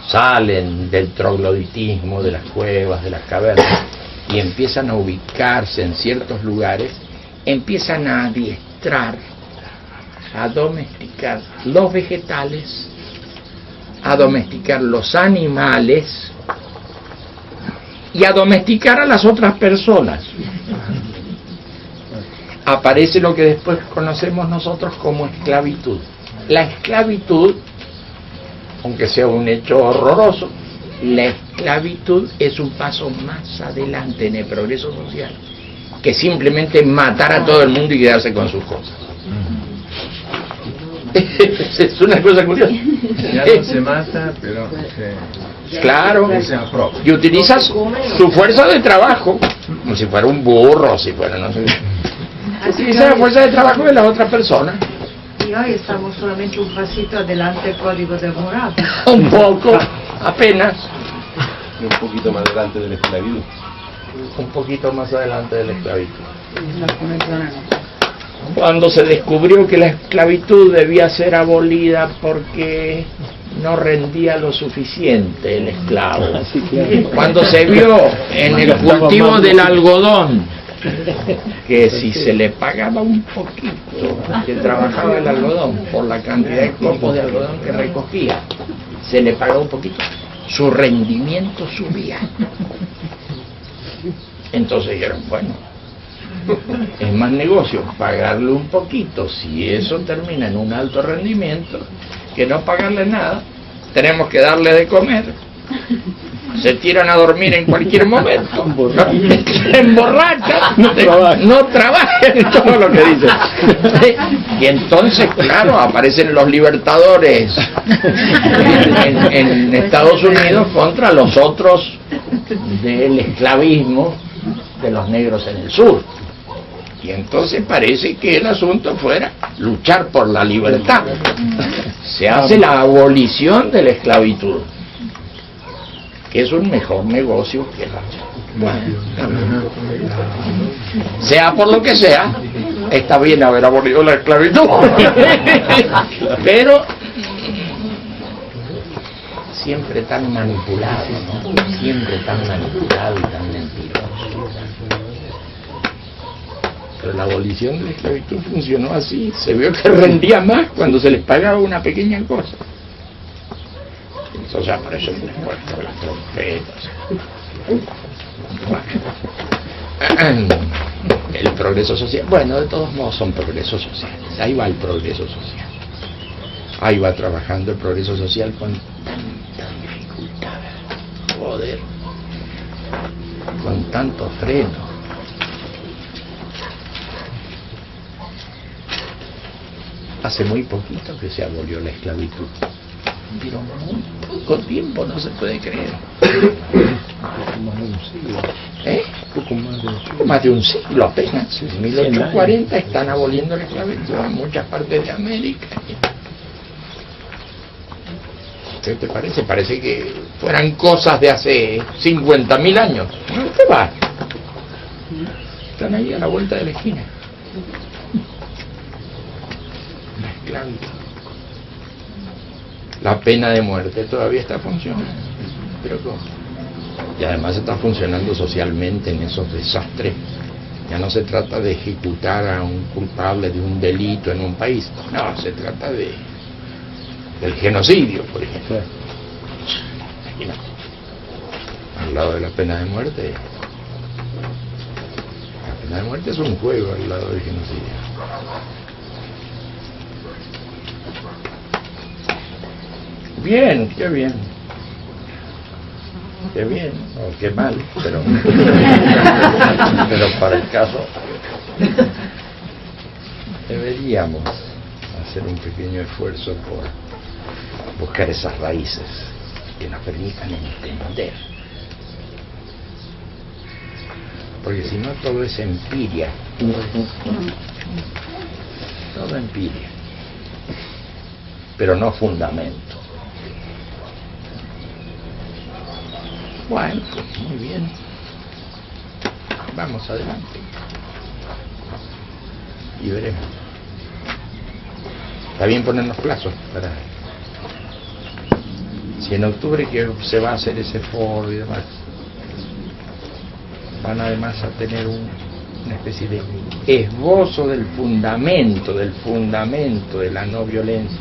salen del trogloditismo, de las cuevas, de las cavernas, y empiezan a ubicarse en ciertos lugares, empiezan a adiestrar, a domesticar los vegetales, a domesticar los animales y a domesticar a las otras personas. Aparece lo que después conocemos nosotros como esclavitud. La esclavitud, aunque sea un hecho horroroso, la esclavitud es un paso más adelante en el progreso social que simplemente matar a todo el mundo y quedarse con sus cosas. Es una cosa curiosa. Ya no se mata, pero claro, y utilizas su fuerza de trabajo como si fuera un burro, si fuera no sé. Utiliza la fuerza de trabajo de la otra persona. Y hoy estamos solamente un pasito adelante del código de Hammurabi. Un poco, apenas. Y un poquito más adelante de la esclavitud. Un poquito más adelante de la esclavitud. En alcune zone no. cuando se descubrió que la esclavitud debía ser abolida porque no rendía lo suficiente el esclavo, cuando se vio en el cultivo del algodón que si se le pagaba un poquito que trabajaba el algodón por la cantidad de copos de algodón que recogía, se le pagaba un poquito, su rendimiento subía. Entonces dijeron, bueno, es más negocio pagarle un poquito, si eso termina en un alto rendimiento, que no pagarle nada. Tenemos que darle de comer, se tiran a dormir en cualquier momento, se emborrachan, no trabajan, todo lo que dicen. Y entonces, claro, aparecen los libertadores en Estados Unidos contra los otros del esclavismo de los negros en el sur. Y entonces parece que el asunto fuera luchar por la libertad. Se hace la abolición de la esclavitud, que es un mejor negocio que la... Bueno, sea por lo que sea, está bien haber abolido la esclavitud. Pero siempre tan manipulado, ¿no? Siempre tan manipulado y tan mentiroso. Pero la abolición de la esclavitud funcionó así, se vio que rendía más cuando se les pagaba una pequeña cosa. Entonces aparecen después con las trompetas. Bueno. El progreso social, bueno, de todos modos son progresos sociales, ahí va el progreso social. Ahí va trabajando el progreso social con tanta dificultad, joder, con tanto freno. Hace muy poquito que se abolió la esclavitud, pero muy poco tiempo, no se puede creer. Poco más de un siglo apenas. En 1840 están aboliendo la esclavitud en muchas partes de América. ¿Qué te parece? Parece que fueran cosas de hace 50.000 años. ¿No te va? Están ahí a la vuelta de la esquina. La esclavitud. La pena de muerte todavía está funcionando. Pero ¿cómo? Y además está funcionando socialmente en esos desastres. Ya no se trata de ejecutar a un culpable de un delito en un país. No, se trata del genocidio, por ejemplo. Aquí no. Al lado de la pena de muerte. La pena de muerte es un juego al lado del genocidio. Bien, qué bien. Qué bien, o qué mal, pero para el caso deberíamos hacer un pequeño esfuerzo por buscar esas raíces que nos permitan entender, porque si no todo es empiria, todo empiria, pero no fundamento. Bueno, pues muy bien. Vamos adelante. Y veremos. Está bien ponernos plazos para... Si en octubre que se va a hacer ese foro y demás, van además a tener una especie de esbozo del fundamento de la no violencia.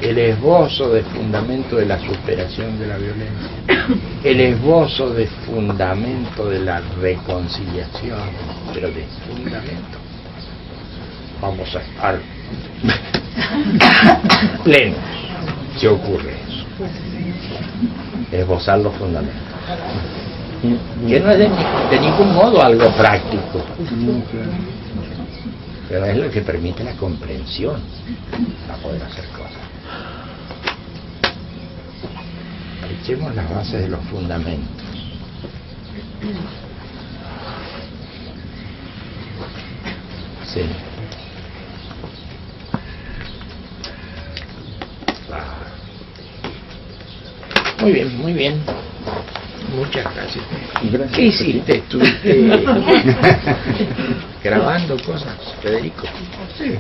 El esbozo de fundamento de la superación de la violencia, el esbozo de fundamento de la reconciliación, pero de fundamento. Vamos a estar plenos si ocurre eso. Esbozar los fundamentos. Que no es de ningún modo algo práctico, pero es lo que permite la comprensión para poder hacer cosas. Echemos las bases de los fundamentos. Sí. Muy bien, muy bien. Muchas gracias. Gracias. ¿Qué hiciste? ¿Estuviste grabando cosas, Federico? Sí.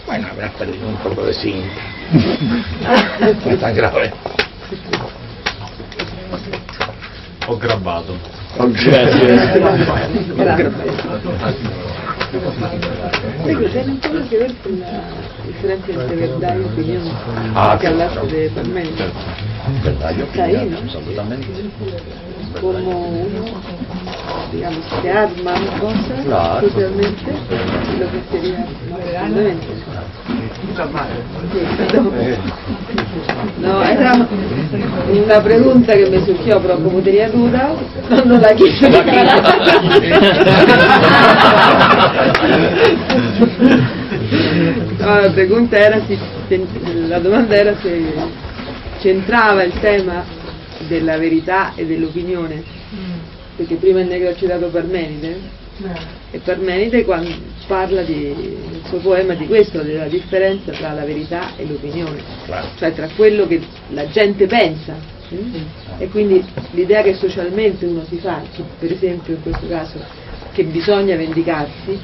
Bueno, habrás perdido un poco de cinta. No es tan grave. Ho grabbato. Grazie. Prego, tiene un po' che ver con la differenza entre verdad y opinión que hablaste de Parménides. Verdad y Está ahí, opinión, ¿no? absolutamente. Como uno, digamos, se arma cosas Claro. socialmente y lo que sería realmente. Sí, perdón. No, era una pregunta que me surgió, pero como tenía duda, no la quise. No, la pregunta era la domanda era se c'entrava il tema della verità e dell'opinione, perché prima il Negro ha citato Parmenide, e Parmenide quando parla nel suo poema di questo, della differenza tra la verità e l'opinione, cioè tra quello che la gente pensa, e quindi l'idea che socialmente uno si fa, che per esempio in questo caso che bisogna vendicarsi,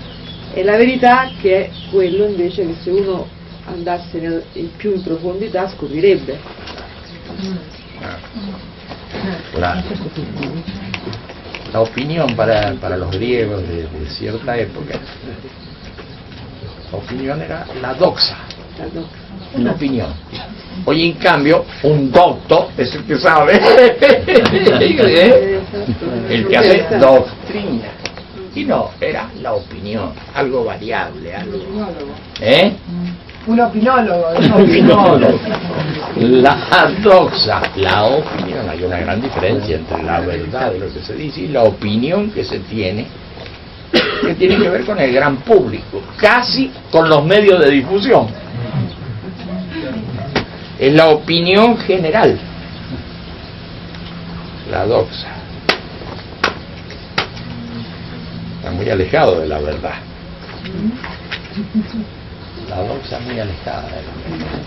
e la verità che è quello invece che se uno andasse più in profondità scoprirebbe. La opinión para los griegos de cierta época, la opinión era la doxa, una opinión. Hoy en cambio, un docto es el que sabe, el que hace doctrina. Y no, era la opinión, algo variable, algo... ¿Eh? Un opinólogo. Opinólogo. La doxa, la opinión. Hay una gran diferencia entre la verdad de lo que se dice y la opinión que se tiene, que tiene que ver con el gran público, casi con los medios de difusión. Es la opinión general, la doxa. Está muy alejado de la verdad. La doxa muy alejada de la verdad.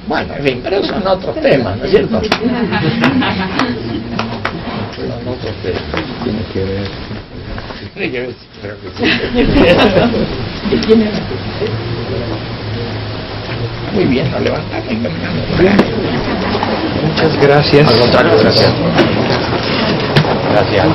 Bueno, en fin, pero son otros temas, ¿no es cierto? Son otros temas. Tiene que ver. Tiene que ver, creo que sí. Muy bien, nos levantamos y caminamos. Muchas gracias. Al contrario, gracias. Gracias.